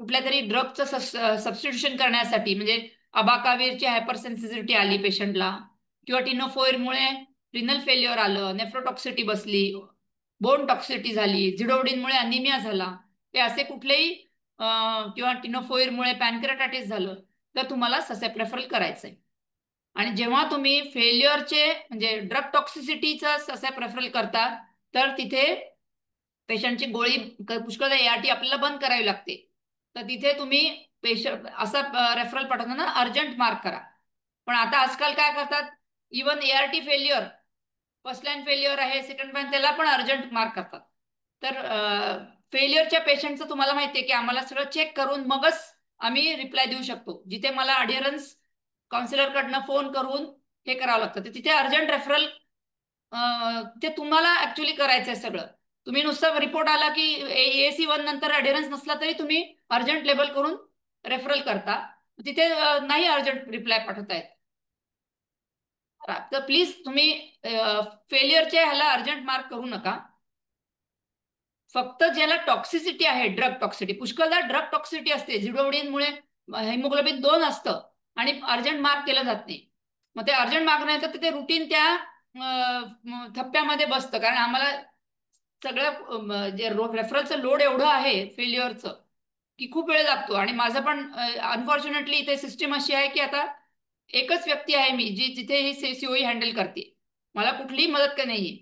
कुठल्या तरी ड्रगचं सबस्टिट्यूशन करण्यासाठी, म्हणजे अबाकावीरची हायपरसेन्सिटिव्हिटी आली पेशंटला किंवा टिनोफोईरमुळे रिनल फेल्युअर आलं, नेफ्रोटॉक्सिटी बसली, बोन टॉक्सिटी झाली, झिडोडिनमुळे अनिमिया झाला, ते असे कुठलेही किंवा टिनोफोईरमुळे पॅनक्रेटायटिस झालं तर तुम्हाला ससेप रेफरल करायचंय. आणि जेव्हा तुम्ही फेल्युअरचे म्हणजे ड्रग टॉक्सिसिटीचा ससेप रेफरल करता तर तिथे पेशंटची गोळी पुष्कळ ART आपल्याला बंद करावी लागते. तर तिथे तुम्ही पेशंट असा रेफरल पाठवताना अर्जंट मार्क करा. पण आता आजकाल काय करतात, even ART failure, first line failure आहे, सेकंड लाईन, त्याला पण अर्जंट मार्क करतात. तर फेल्युअरच्या पेशंटचं तुम्हाला माहिती आहे की आम्हाला सगळं चेक करून मगच आम्ही रिप्लाय देऊ शकतो. जिथे मला अडिअरन्स काउन्सिलरकडनं फोन करून हे करावं लागतं, तर तिथे अर्जंट रेफरल ते तुम्हाला ऍक्च्युली करायचंय सगळं. तुम्ही नुसतं रिपोर्ट आला की AAC1 नंतर अडिअरन्स नसला तरी तुम्ही अर्जंट लेबल करून रेफरल करता, तिथे नाही अर्जंट रिप्लाय पाठवतायत. तर प्लीज तुम्ही फेल्युअरच्या ह्याला अर्जंट मार्क करू नका. फक्त ज्याला टॉक्सिसिटी आहे, ड्रग टॉक्सिटी, पुष्कळदा ड्रग टॉक्सिटी असते, झिडोडिनमुळे हिमोग्लोबिन 2 असतं आणि अर्जंट मार्क केलं जात नाही. मग ते अर्जंट मार्क नाही तर ते रुटीन त्या थप्प्यामध्ये बसतं. कारण आम्हाला सगळं जे रेफरलचं लोड एवढं आहे फेल्युअरचं की खूप वेळ लागतो. आणि माझं पण अनफॉर्च्युनेटली इथे सिस्टीम अशी आहे की आता एकच व्यक्ती आहे मी जी जिथे ही COE हँडल करते, मला कुठलीही मदत नाहीये.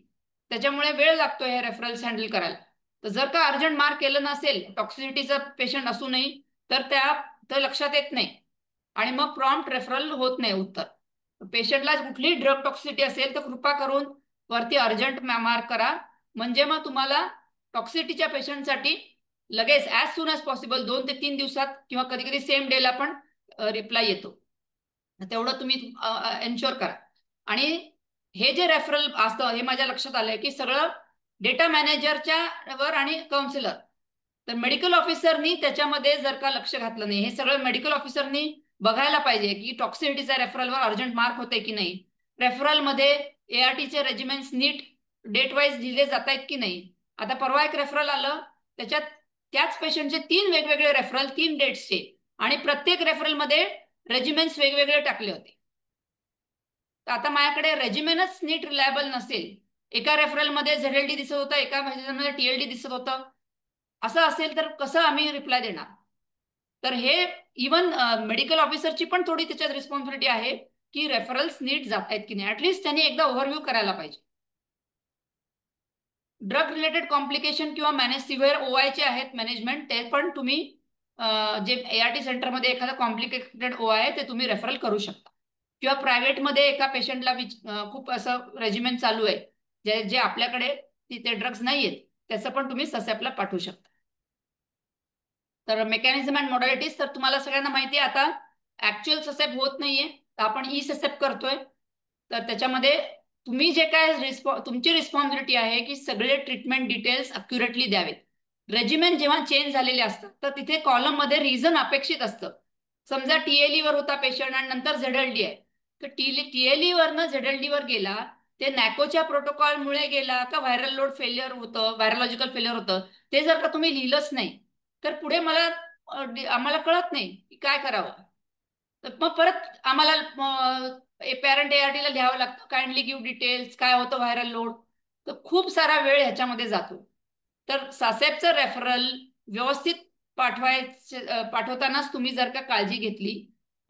त्याच्यामुळे वेळ लागतो हे रेफरल्स हँडल करायला. तर जर का अर्जंट मार्क केलं नसेल, टॉक्सिसिटीचा पेशंट असूनही, तर त्या लक्षात येत नाही आणि मग प्रॉम्प्ट रेफरल होत नाही उत्तर. पेशंटला कुठलीही ड्रग टॉक्सिसिटी असेल तर कृपा करून वरती अर्जंट मार्क करा, म्हणजे मग तुम्हाला टॉक्सिसिटीच्या पेशंटसाठी लगेच ॲज सून ॲज पॉसिबल 2 ते 3 दिवसात किंवा कधी कधी सेम डेला पण रिप्लाय येतो. तेवढं तुम्ही एन्श्योर करा. आणि हे जे रेफरल असतं हे माझ्या लक्षात आलंय की सगळं डेटा मॅनेजरच्या वर आणि काउन्सिलर, तर मेडिकल ऑफिसरनी त्याच्यामध्ये जर का लक्ष घातलं नाही, हे सगळं मेडिकल ऑफिसरनी बघायला पाहिजे की टॉक्सिसिटीच्या रेफरलवर अर्जंट मार्क होते की नाही, रेफरलमध्ये ARTचे रेजिमेंट्स नीट डेट वाईज दिले जात आहेत की नाही. आता परवा एक रेफरल आलं, त्याच्यात त्याच पेशंटचे 3 वेगवेगळे रेफरल 3 डेट्सचे, आणि प्रत्येक रेफरलमध्ये रेजिमेंट्स वेगवेगळे टाकले होते. तर आता माझ्याकडे रेजिमेनच नीट रिलायबल नसेल, एका रेफरलमध्ये ZLD दिसत होतं, एका मध्ये TLD दिसत होतं, असं असेल तर कसं आम्ही रिप्लाय देणार? तर हे इवन मेडिकल ऑफिसरची पण थोडी त्याच्यात रिस्पॉन्सिबिलिटी आहे की रेफरल्स नीट जात आहेत की नाही, ऍटलिस्ट त्यांनी एकदा ओव्हरव्ह्यू करायला पाहिजे. ड्रग रिलेटेड कॉम्प्लिकेशन किंवा सिव्हिअर OIचे आहेत मॅनेजमेंट, ते पण तुम्ही जे ART सेंटरमध्ये एखादा कॉम्प्लिकेटेड OI आहे ते तुम्ही रेफरल करू शकता. किंवा प्रायव्हेटमध्ये एका पेशंटला खूप असं रेजिमेंट चालू आहे, जे आपल्याकडे तिथे ड्रग्स नाहीयेत, त्याचं पण तुम्ही ससेपला पाठवू शकता. तर मेकॅनिझम अँड मॉडॅलिटीज तर तुम्हाला सगळ्यांना माहिती आहे. आता ऍक्च्युअल ससेप होत नाहीये, तर आपण ससेप करतोय. तर त्याच्यामध्ये तुम्ही जे काय तुमची रिस्पॉन्सिबिलिटी आहे की सगळे ट्रीटमेंट डिटेल्स अक्युरेटली द्यावेत. रेजिमेंट जेव्हा चेंज झालेले असतात तर तिथे कॉलम मध्ये रिझन अपेक्षित असतं. समजा TLE वर होता पेशंट आणि नंतर ZLD आहे, तर TLE वरनं ZLD वर गेला ते नॅकोच्या प्रोटोकॉलमुळे गेला का व्हायरल लोड फेल्युअर होतं, व्हायरोलॉजिकल फेल्युअर होतं, ते जर का तुम्ही लिहिलंच नाही तर पुढे आम्हाला कळत नाही की काय करावं. तर मग परत आम्हाला पॅरेंट ARTला लिहावं लागतं, काइंडली गिव्ह डिटेल्स, काय होतं व्हायरल लोड. तर खूप सारा वेळ ह्याच्यामध्ये जातो. तर सासेपचं रेफरल व्यवस्थित पाठवतानाच तुम्ही जर का काळजी घेतली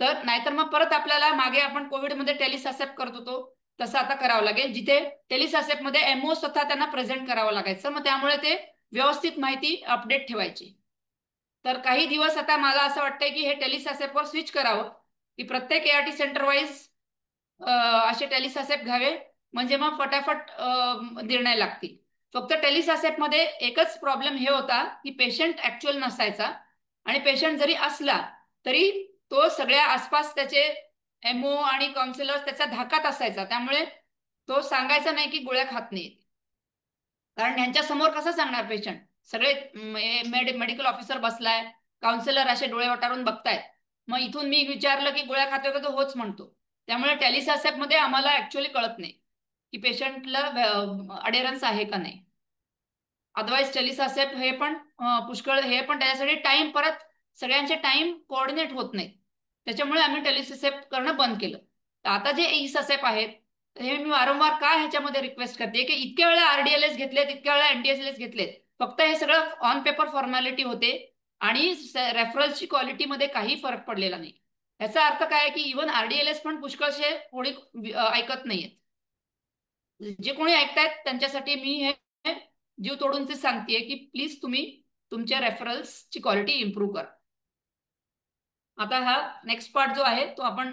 तर, नाहीतर मग परत आपल्याला मागे आपण कोविडमध्ये टेलिसासेप करत होतो तसं आता करावं लागेल, जिथे टेलिसासेपमध्ये MO स्वतः त्यांना प्रेझेंट करावं लागायचं. मग त्यामुळे ते व्यवस्थित माहिती अपडेट ठेवायची. तर काही दिवस आता मला असं वाटतंय की हे टेलिसासेपवर स्विच करावं, की प्रत्येक ART सेंटर वाईज असे टेलिसासेप घ्यावे, म्हणजे मग फटाफट निर्णय लागतील. फक्त टेलिसासेपमध्ये एकच प्रॉब्लेम हे होता की पेशंट ऍक्च्युअल नसायचा, आणि पेशंट जरी असला तरी तो सगळ्या आसपास त्याचे MO आणि काउन्सिलर्स त्याच्या धाकात असायचा, त्यामुळे तो सांगायचा नाही की गोळ्या खात नाहीत. कारण यांच्या समोर कसं सांगणार पेशंट, सगळे मेडिकल ऑफिसर बसलाय, काउन्सिलर असे डोळे वटारून बघतायत, मग इथून मी विचारलं की गोळ्या खातोय का, तो होच म्हणतो. त्यामुळे टेलिसासेप मध्ये आम्हाला ऍक्च्युअली कळत नाही की पेशंटला अडेरन्स आहे का नाही. अदरवाईज टेलिसासेप हे पण पुष्कळ, हे पण त्याच्यासाठी टाइम, परत सगळ्यांचे टाइम कोऑर्डिनेट होत नाही, त्याच्यामुळे आम्ही टेलिसासेप करणं बंद केलं. तर आता जे ई-सासेप आहेत, हे मी वारंवार का ह्याच्यामध्ये रिक्वेस्ट करते की इतक्या वेळा RDLS घेतलेत, इतक्या वेळा NTSLS घेतलेत, फक्त हे सगळं ऑन पेपर फॉर्मॅलिटी होते आणि रेफरल्सची क्वालिटीमध्ये काही फरक पडलेला नाही. याचा अर्थ काय की इव्हन RDLS पण पुष्कळशे कोणी ऐकत नाहीयेत. जे कोणी ऐकतायत त्यांच्यासाठी मी हे जीव तोडून ते सांगतेय की प्लीज तुम्ही तुमच्या रेफरल्सची क्वालिटी इम्प्रूव्ह करा. आता हा नेक्स्ट पार्ट जो आहे तो आपण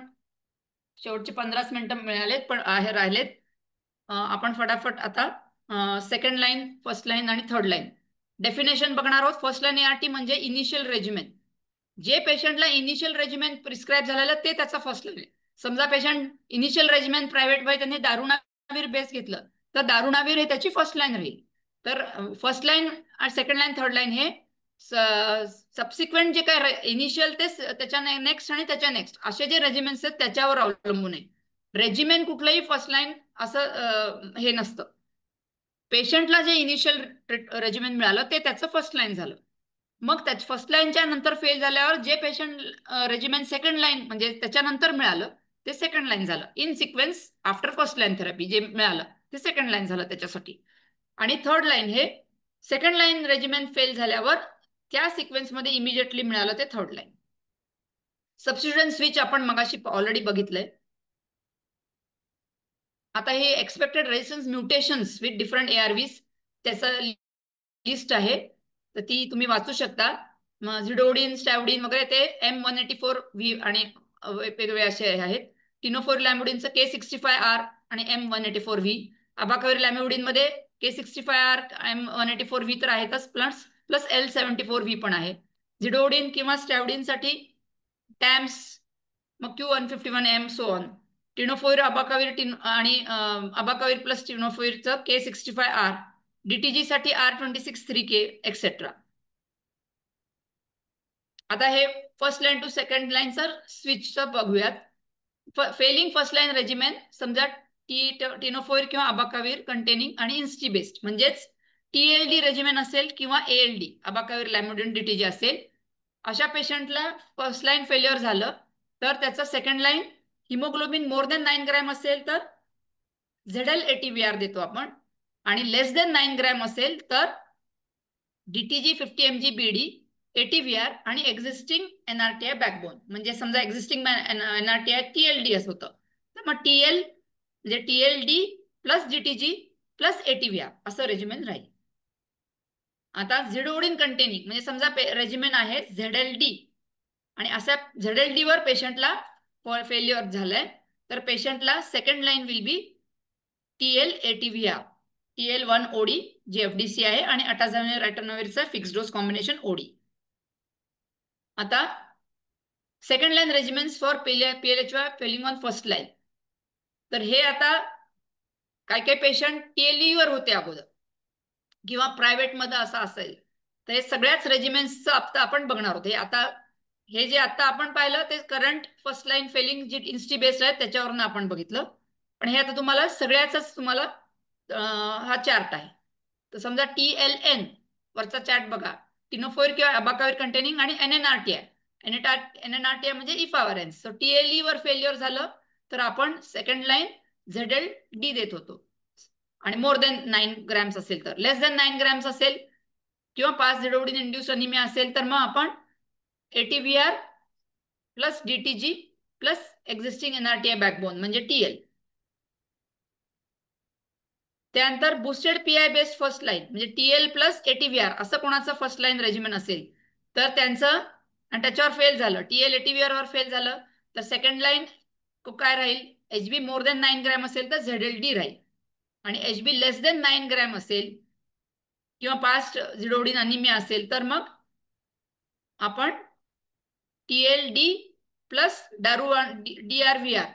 शेवटचे 15 मिनिटं मिळालेत पण राहिलेत, आपण फटाफट आता सेकंड लाईन, फर्स्ट लाईन आणि थर्ड लाईन डेफिनेशन बघणार आहोत. फर्स्ट लाईन ART म्हणजे इनिशियल रेजिमेन. जे पेशंटला इनिशियल रेजिमेन प्रिस्क्राईब झालेलं ते त्याचा फर्स्ट लाईन आहे. समजा patient initial regimen private by त्यांनी दारुणावीर बेस घेतलं तर दारुणावीर हे त्याची फर्स्ट लाईन राहील. तर फर्स्ट लाईन आणि सेकंड लाईन, थर्ड लाईन हे सबसिक्वेंट जे काय इनिशियल ते त्याच्या नेक्स्ट आणि त्याच्या नेक्स्ट असे जे रेजिमेंट्स आहेत त्याच्यावर अवलंबून आहे. रेजिमेंट कुठलंही फर्स्ट लाईन असं हे नसतं. पेशंटला जे इनिशियल रेजिमेंट मिळालं ते त्याचं फर्स्ट लाईन झालं. मग त्या फर्स्ट लाईनच्या नंतर फेल झाल्यावर जे पेशंट रेजिमेंट सेकंड लाईन म्हणजे त्याच्यानंतर मिळालं ते सेकंड लाईन झालं. In sequence after first line therapy जे मिळालं ते सेकंड लाईन झालं त्याच्यासाठी. आणि थर्ड लाईन हे सेकंड लाईन रेजिमेंट फेल झाल्यावर त्या सिक्वेन्समध्ये इमिजिएटली मिळालं ते थर्ड लाईन. सबस्टिट्यूशन स्विच आपण मगाशी ऑलरेडी बघितलंय. आता हे expected resistance mutations with different ARVs त्याचं लिस्ट आहे, तर ती तुम्ही वाचू शकता. झिडोडिन, स्टॅवडिन वगैरे ते M184V आणि वेगवेगळे असे आहेत. टिनोफोरलॅम्युडिनचं K65R आणि M184V. अबाकविरलॅम्युडिन मध्ये K65R, M184V तर आहेतच, प्लस L74V पण आहे. झिडोडिन किंवा स्टॅवडिनसाठी टॅम्स, मग Q151M सो ऑन. टिनोफोर अबाकावीर आणि अबाकावीर प्लस टिनोफोरचं K65R, DTG साठी R26-3K एक्सेट्रा. आता हे फर्स्ट लाईन टू सेकंड लाईनचं स्विचचं बघूयात. फेलिंग फर्स्ट लाईन रेजिमेन, समजा टिनोफोर किंवा अबाकावीर कंटेनिंग आणि इन्स्टी बेस्ड म्हणजेच TLD रेजिमेन असेल किंवा ALD अबाकावीर लॅम्युडिन DTG असेल, अशा पेशंटला फर्स्ट लाईन फेल्युअर झालं तर त्याचं second line haemoglobin more than 9 gram असेल तर ZL ATVR देतो आपण, आणि लेस दॅन 9 ग्रॅम असेल तर DTG 50 mg BD ATVR आणि एक्झिस्टिंग NRTI बॅकबोन. म्हणजे समजा एक्झिस्टिंग NRTI TLD असं होतं तर मग TL म्हणजे TLD plus DTG plus ATVR असं रेजिमेन राहील. आता झिडोडिन कंटेनिंग म्हणजे समजा रेजिमेन आहे ZLD आणि अशा ZLD वर पेशंटला फेल्युअर झालंय तर पेशंटला second line will be TL ATVR, TL1 OD जे FDC आहे आणि अटाझाविर अटेनोविरचा फिक्स डोस कॉम्बिनेशन OD. आता second line regimens for PLHY failing on first line. तर हे आता काही पेशंट TLE वर होते अगोदर किंवा प्रायव्हेट मध्ये असं असेल तर हे सगळ्याच रेजिमेंट्सचं आता आपण बघणार आहोत. हे जे आता आपण पाहिलं ते करंट फर्स्ट लाईन फेलिंग जे इन्स्टी बेस्ड आहे त्याच्यावरून आपण बघितलं. पण हे आता तुम्हाला सगळ्याच तुम्हाला हा चार्ट आहे. तर समजा TLN वरचा चार्ट बघा, टिनोफोर किंवा अबाकाविर कंटेनिंग आणि NNRTI. NNRTI म्हणजे इफावरेन्स. सो TLE वर फेल्युअर झालं तर आपण सेकंड लाईन ZLD देत होतो, आणि मोर दॅन 9 ग्रॅम्स असेल तर. लेस दॅन 9 ग्रॅम्स असेल किंवा 5 झिडोडिन इंड्यूस अनिमिया असेल तर मग आपण ATVR plus DTG plus existing NRTI backbone म्हणजे TL. त्यानंतर busted PI based first line म्हणजे TL प्लस ATVR असं कोणाचं फर्स्ट लाईन रेजिमेंट असेल तर त्यांचं, आणि त्याच्यावर फेल झालं, TL ATVR वर फेल झालं तर सेकंड लाईन काय राहील, HB मोर दॅन 9 ग्रॅम असेल तर ZLD राहील, आणि HB लेस दॅन 9 ग्रॅम असेल किंवा 5 झिडोडिन अनिमिया असेल तर मग आपण TLD प्लस DRVR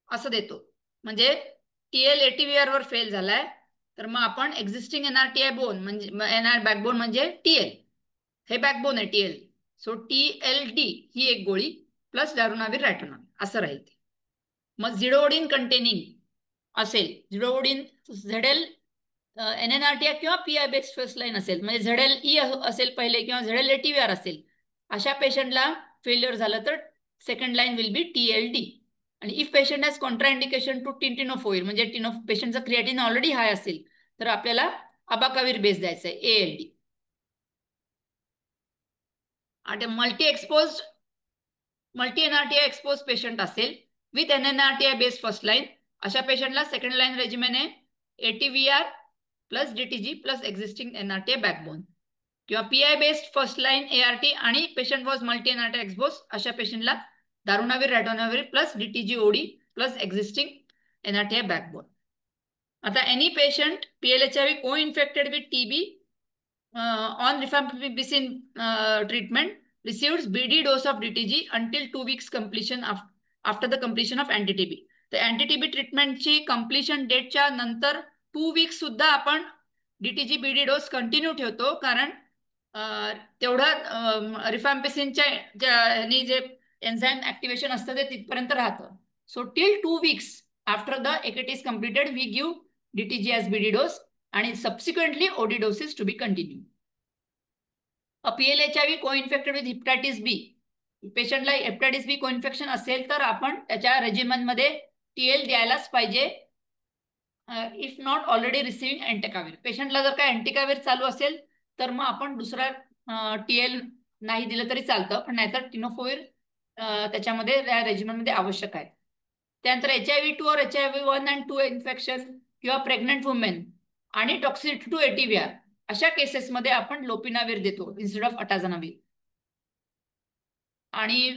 असं देतो. म्हणजे TL ATVR वर फेल झालाय तर मग आपण एक्झिस्टिंग NRTI बोन म्हणजे NR बॅकबोन म्हणजे TL, हे बॅकबोन आहे TL. सो TLD ही एक गोळी प्लस डारुनावीर रॅटोनावीर असं राहील ते. मग झिडोडिन कंटेनिंग असेल, झिडोडिन ZL NNRTI किंवा PI बेस्ड फर्स्ट लाईन असेल म्हणजे ZLE असेल पहिले किंवा ZL ATVR असेल, अशा पेशंटला फेल्युअर झालं तर second line will be TLD. आणि if patient has contraindication to tenofovir म्हणजे पेशंटचा क्रिएटिन ऑलरेडी हाय असेल तर आपल्याला अबाकाविर बेस द्यायचा आहे ALD. आता मल्टी NRTI एक्सपोज पेशंट असेल with NNRTI based first line, अशा पेशंटला सेकंड लाईन रेजिमेन आहे ATVR plus DTG plus existing NRTI backbone, किंवा PI based first line ART आणि patient was multi NRTI expose, अशा पेशंटला darunavir ritonavir plus DTG OD plus existing NRTI backbone. आता any patient PLHIV co-infected with TB on rifampicin treatment receives BD dose of DTG until 2 weeks completion after the completion of anti-TB. तर anti-TB ट्रीटमेंटची completion डेटच्या नंतर 2 weeks सुद्धा आपण DTG BD dose continue ठेवतो, कारण तेवढं रिफॅम्पिसिनच्या जे enzyme activation असतं ते तिथपर्यंत राहतं. So till 2 weeks after the AKT is completed we give DTG as BD dose आणि subsequently OD doses to be continued. PLHIV co-infected with hepatitis B, पेशंटला हेपॅटायटिस बी को-इन्फेक्शन असेल तर आपण त्याच्या रेजिमेन मध्ये TL द्यायलाच पाहिजे. इफ नॉट ऑलरेडी रिसिव्हिंग अँटिकाविर, पेशंटला जर काय अँटिकाविर चालू असेल तर मग आपण दुसरा TL नाही दिलं तरी चालतं, पण नाहीतर टिनोफोविर त्याच्यामध्ये रेजिमेन मध्ये आवश्यक आहे. त्यानंतर HIV2 और HIV1 and 2 इन्फेक्शन किंवा प्रेग्नंट वुमेन आणि टॉक्सिसिटी टू ATVR अशा केसेसमध्ये आपण लोपिनाविर देतो इन्स्टेड ऑफ अटाझनाविर. आणि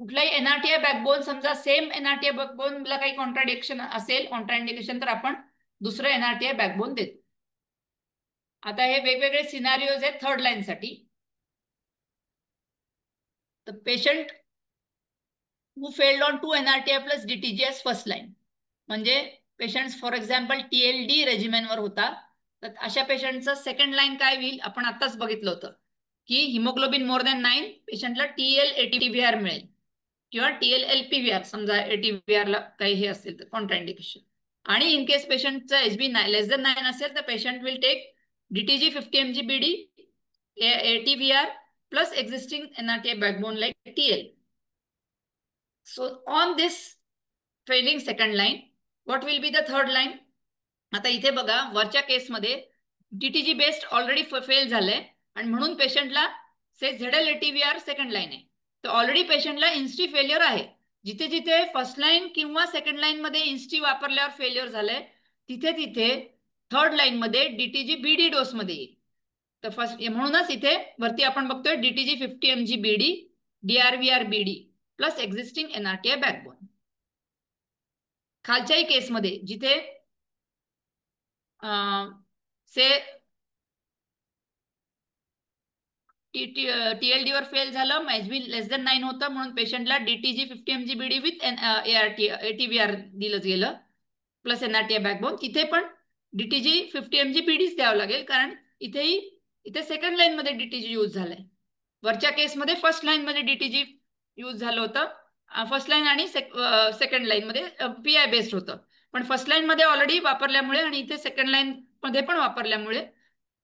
कुठलाही NRTI बॅकबोन, समजा सेम NRTI बॅकबोनला काही कॉन्ट्राडिक्शन असेल, कॉन्ट्राइंडिकेशन, तर आपण दुसरं NRTI बॅकबोन देतो. आता हे वेगवेगळे सिनारिओज आहेत थर्ड लाईन साठी. तर patient who failed on 2 NRTI plus DTG as first line, म्हणजे patient for example TLD regimen वर होता, तर अशा पेशंटचं सेकंड लाईन काय होईल, आपण आताच बघितलं होतं की हिमोग्लोबिन मोर दॅन 9 पेशंटला TL ATVR मिळेल किंवा TL LPVR, समजा ATVR ला काही हे असेल तर कॉन्ट्राइंडिकेशन. आणि इन केस पेशंटचा HB लेस दॅन 9 असेल तर patient will take DTG 50 mg BD ATVR plus existing NRTI backbone like TL. So on this failing second line, what will be the third line? आता इथे बघा वरच्या केसमध्ये DTG based already fail झालंय आणि म्हणून पेशंटला से ZL ATVR सेकंड लाईन आहे, तर ऑलरेडी पेशंटला इन्स्टी फेल्युअर आहे. जिथे जिथे फर्स्ट लाईन किंवा सेकंड लाईन मध्ये इन्स्टी वापरल्यावर फेल्युअर झालंय तिथे तिथे थर्ड लाईन मध्ये DTG BD डोस मध्ये येईल. तर फर्स्ट म्हणूनच इथे वरती आपण बघतोय DTG 50 mg BD DRVR BD plus existing NRTI backbone. खालच्याही केसमध्ये जिथे से TLD वर फेल झालं, HB लेस दॅन 9 होतं, म्हणून पेशंटला DTG 50 mg BD with ATVR दिलं गेलं प्लस NRTI बॅकबोन. तिथे पण DTG 50 mg BD द्यावं लागेल, कारण इथे सेकंड लाईन मध्ये DTG यूज झालाय. वरच्या केसमध्ये फर्स्ट लाईन मध्ये DTG यूज झालं होतं, फर्स्ट लाईन आणि सेकंड लाईन मध्ये PI बेस्ड होतं. पण फर्स्ट लाईन मध्ये ऑलरेडी वापरल्यामुळे आणि इथे सेकंड लाईन मध्ये पण वापरल्यामुळे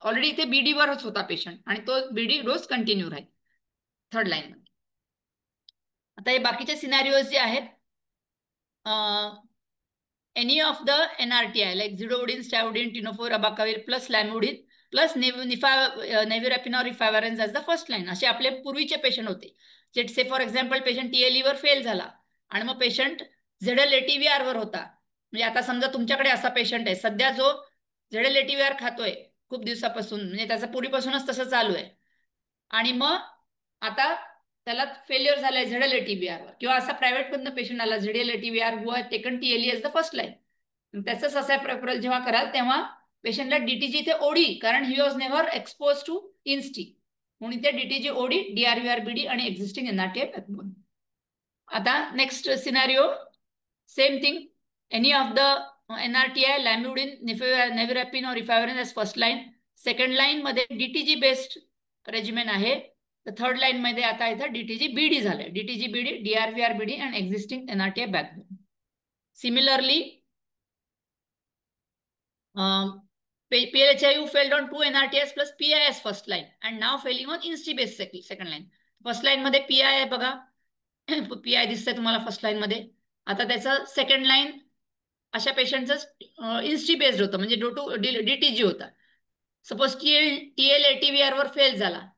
ऑलरेडी इथे BD वरच होता पेशंट आणि तो BD डोस कंटिन्यू राहील थर्ड लाईन मध्ये. आता हे बाकीचे सिनारिओज जे आहेत, any of the NRTI like zidovudine, stavudine, tenofovir, abacavir plus lamivudine plus nevirapine or rifavirin as the first line. असे आपले पूर्वीचे पेशंट होते. से फॉर एक्झाम्पल पेशंट TLE वर फेल झाला आणि मग पेशंट ZLATVR वर होता. म्हणजे आता समजा तुमच्याकडे असा पेशंट आहे सध्या जो ZLATVR खातोय खूप दिवसापासून, म्हणजे त्याचा पूर्वीपासूनच तसं चालू आहे आणि मग आता त्याला फेल्युअर झालाय ZLATVR वर, किंवा असा प्रायव्हेट मधनं पेशंट आला ZLATVR who has taken TLE as the first line. त्याचंच असा प्रेफरल जेव्हा कराल तेव्हा पेशंटला DTG इथे OD, कारण he was never expose to INSTI, म्हणून इथे DTG OD, DRVR BD आणि एक्झिस्टिंग NRTI बॅकबोन. आता next scenario same thing, any of the NRTI lamivudine, nevirapine और रिफॅविरिन as first line. Second line मध्ये DTG बेस्ड रेजिमेन आहे. तर third line मध्ये आता इथं DTG BD झालंय. DTG BD, DRVR BD and existing NRTI backbone. Similarly, PLHI who failed on 2 NRTIs plus PI as first line and now failing on INSTI based second line. First line मध्ये PI आहे बघा, PI दिसतंय तुम्हाला first line मध्ये. आता त्याचं second line अशा पेशंटचं INSTI बेस्ड होतं, म्हणजे DTG होता. सपोज TLATVR वर फेल झाला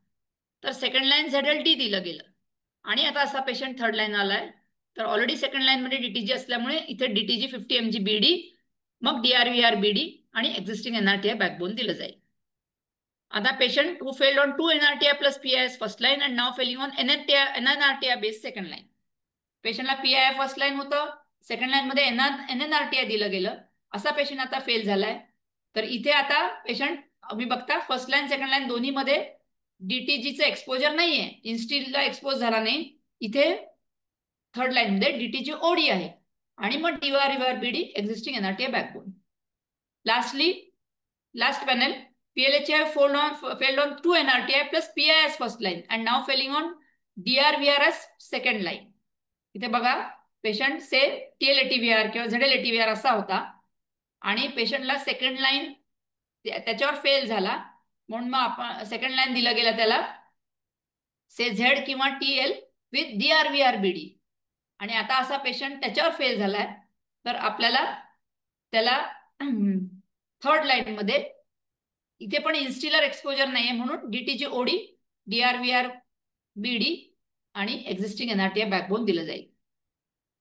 तर सेकंड लाईन ZLT दिलं गेलं आणि आता असा पेशंट थर्ड लाईन आलाय तर ऑलरेडी सेकंड लाईन मध्ये DTG असल्यामुळे इथे DTG 50 mg BD, मग DRVR BD आणि एक्झिस्टिंग NRTI बॅकबोन दिलं जाईल. आता patient who failed on 2 NRTI plus PI first line and now failing on NRTI base second line. पेशंटला PI फर्स्ट लाईन होतं, सेकंड लाईन मध्ये NRTI दिलं गेलं, असा पेशंट आता फेल झालाय. तर इथे आता पेशंट तुम्ही बघता फर्स्ट लाईन सेकंड लाईन दोन्ही मध्ये DTGचं एक्सपोजर नाहीये, इन्स्टिलला एक्सपोज झाला नाही. इथे थर्ड लाईन मध्ये DTG OD आहे आणि मग DRVR BD existing NRTI backbone. Lastly last panel, PLHI failed on 2 NRTI plus PI as first line and now failing on DRVR as second line. इथे बघा पेशंट से TLATVR किंवा ZLATVR असा होता आणि पेशंटला सेकंड लाईन त्याच्यावर फेल झाला, म्हणून मग आपण सेकंड लाईन दिलं गेलं त्याला से Z किंवा TL विथ DRVR BD. आणि आता असा पेशंट त्याच्यावर फेल झालाय तर आपल्याला त्याला थर्ड लाईन मध्ये इथे पण इन्स्टिलर एक्सपोजर नाहीये म्हणून DTG OD, DRVR BD आणि एक्झिस्टिंग NRTI बॅकबोन दिलं जाईल.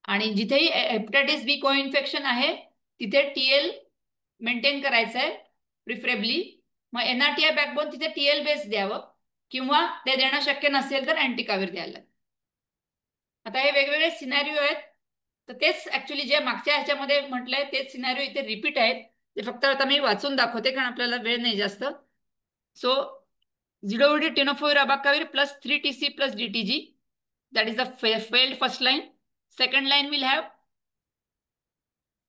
आणि जिथेही हेपॅटायटिस B को इन्फेक्शन आहे तिथे TL मेंटेन करायचं आहे प्रिफरेबली. मग NRTI बॅकबोन तिथे TL बेस द्यावं किंवा ते देणं शक्य नसेल तर अँटिकाविर द्यायला. आता हे वेगवेगळे सिनारिओ आहेत, तर तेच ऍक्च्युली जे मागच्या ह्याच्यामध्ये म्हटलंय तेच सिनारिओ इथे रिपीट आहेत. ते फक्त आता मी वाचून दाखवते कारण आपल्याला वेळ नाही जास्त. So zidovudine, tenofovir, abacavir plus 3TC plus DTG, that is the failed first line. Second line will have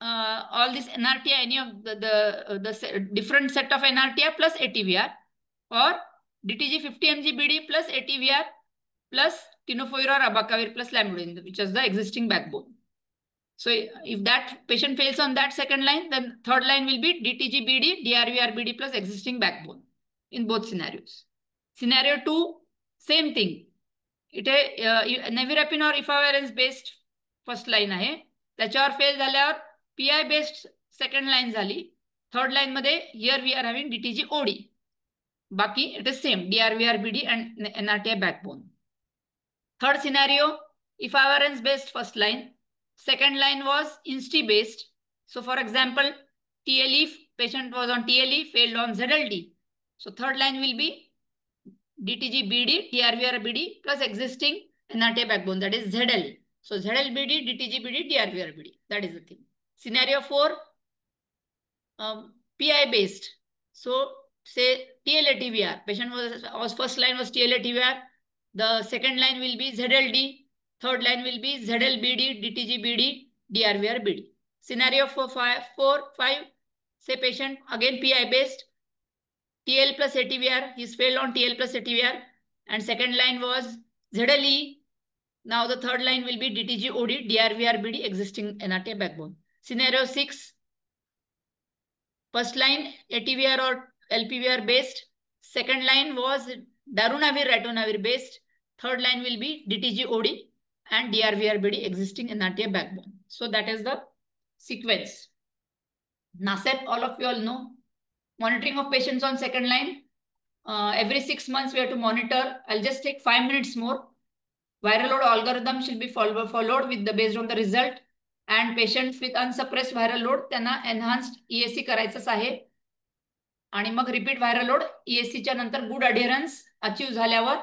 all this NRTI, any of the different set of NRTI plus ATVR, or DTG 50 mg BD plus ATVR plus tenofovir or abacavir plus lamivudine, which is the existing backbone. So if that patient fails on that second line, then third line will be DTG BD, DRVR BD plus existing backbone in both scenarios. Scenario 2, same thing. इथे नेव्हिरॅपिन और इफाविरिन based first line आहे, त्याच्यावर fail झाल्यावर PI based second line झाली. Third line मध्ये here we are having DTG OD. बाकी it is same DRVR BD and NRTI backbone. Third scenario, efavirenz based first line, second line was INSTI based. So for example, TLE, patient was on TLE, failed on ZLD. So third line will be DTG BD, DRVR BD plus existing NRTI backbone, that is ZL. So ZL BD, DTG BD, DRVR BD, that is the thing. Scenario 4, PI based. So say TLATVR, patient was first line was TLATVR, the second line will be ZLD, third line will be ZLBD, DTG BD, DRVR BD. Scenario 5, say patient again PI based, TL plus ATVR, he's failed on TL plus ATVR, and second line was ZLE, Now the third line will be DTG OD, DRVR BD existing NRTA backbone. Scenario 6. First line ATVR or LPVR based. Second line was darunavir ritonavir based. Third line will be DTG OD and DRVR BD existing NRTA backbone. So that is the sequence. NASEP, all of you all know. Monitoring of patients on second line. Every 6 months we have to monitor. I'll just take 5 minutes more. Viral load algorithm should be followed with the based on the result. And patients with unsuppressed viral load त्यांना enhanced ESC करायचंच आहे. आणि मग repeat viral load ESCच्या नंतर good अढेरन्स achieve झाल्यावर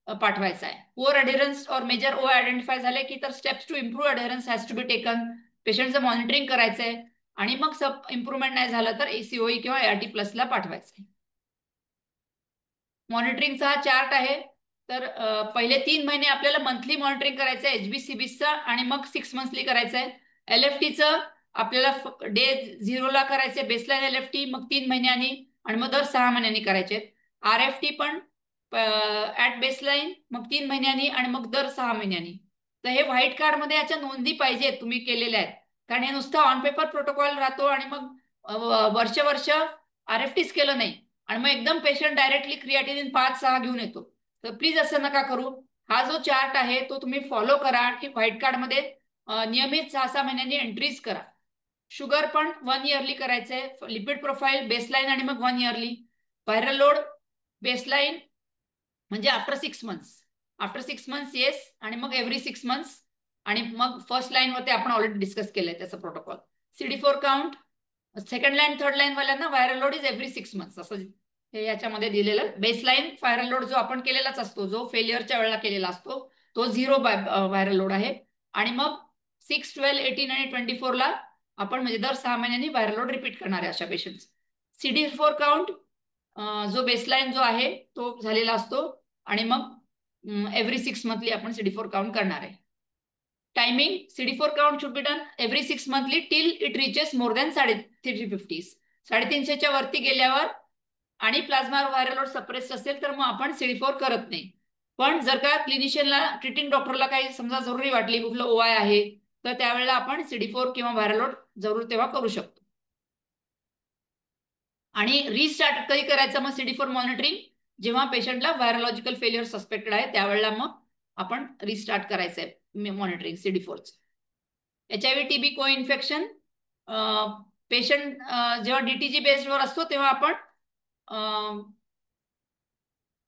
पाठवायचा आहे. Poor अढेरन्स और मेजर ओ आयडेंटिफाय झाले की तर steps to improve adherence has to be taken. पेशंटचं मॉनिटरिंग करायचं आहे आणि मग सब इम्प्रूव्हमेंट नाही झालं तर ACOE किंवा ART प्लसला पाठवायचं आहे. मॉनिटरिंगचा हा चार्ट आहे. तर पहिले 3 महिने आपल्याला मंथली मॉनिटरिंग करायचं आहे HBCBचं आणि मग 6 मंथली करायचं आहे. LFTचं आपल्याला डे 0ला करायचंय बेसलाईन LFT, मग 3 महिन्यांनी आणि मग दर 6 महिन्यांनी करायचे. RFT पण ऍट बेसलाईन मग 3 महिन्यांनी आणि मग दर 6 महिन्यांनी. तर हे व्हाईट कार्ड मध्ये याच्या नोंदी पाहिजेत तुम्ही केलेल्या आहेत, कारण हे नुसतं ऑन पेपर प्रोटोकॉल राहतो आणि मग वर्ष RFTच केलं नाही आणि मग एकदम पेशंट डायरेक्टली क्रिएटिनिन 5-6 घेऊन येतो. तर प्लीज असं नका करू. हा जो चार्ट आहे तो तुम्ही फॉलो करा की व्हाईट कार्ड मध्ये नियमित 6-6 महिन्यांनी एंट्रीज करा. शुगर पण 1 इयरली करायचंय. लिपिड प्रोफाईल बेसलाईन आणि मग 1 इयरली. व्हायरल लोड बेसलाईन म्हणजे after 6 months. After 6 months yes आणि मग एव्हरी 6 मंथ्स आणि मग फर्स्ट लाईन वरती आपण ऑलरेडी डिस्कस केलंय त्याचं protocol. CD4 count second line third line वाल्यांना viral load is every 6 months असं हे याच्यामध्ये दिलेलं. बेसलाईन व्हायरल लोड जो आपण केलेलाच असतो, जो फेलियरच्या वेळेला केलेला असतो तो 0 व्हायरल लोड आहे. आणि मग 6, 12, 18 आणि 24ला आपण म्हणजे दर 6 महिन्यांनी व्हायरल लोड रिपीट करणार आहे अशा पेशंट. CD4 काउंट जो बेसलाईन जो आहे तो झालेला असतो आणि मग एव्हरी 6 मंथली आपण CD4 काउंट करणार आहे. Timing CD4 count should be done every 6 monthly till it reaches more than 350. 350च्या वरती गेल्यावर आणि प्लाझ्मा व्हायरल लोड सप्रेस असेल तर मग आपण CD4 करत नाही. पण जर का क्लिनिशियनला ट्रीटिंग डॉक्टरला काही समजा जरुरी वाटली कुठलं OI आहे तर त्यावेळेला आपण CD4 किंवा व्हायरल लोड जरूर तेव्हा करू शकतो. आणि रिस्टार्ट कधी करायचं मग CD4 मॉनिटरिंग जेव्हा पेशंटला व्हायरोलॉजिकल फेलियर सस्पेक्टेड आहे त्यावेळेला मग आपण रिस्टार्ट करायचंय मॉनिटरिंग CD4चं. HIV TB को इन्फेक्शन पेशंट जेव्हा DTG बेस्डवर असतो तेव्हा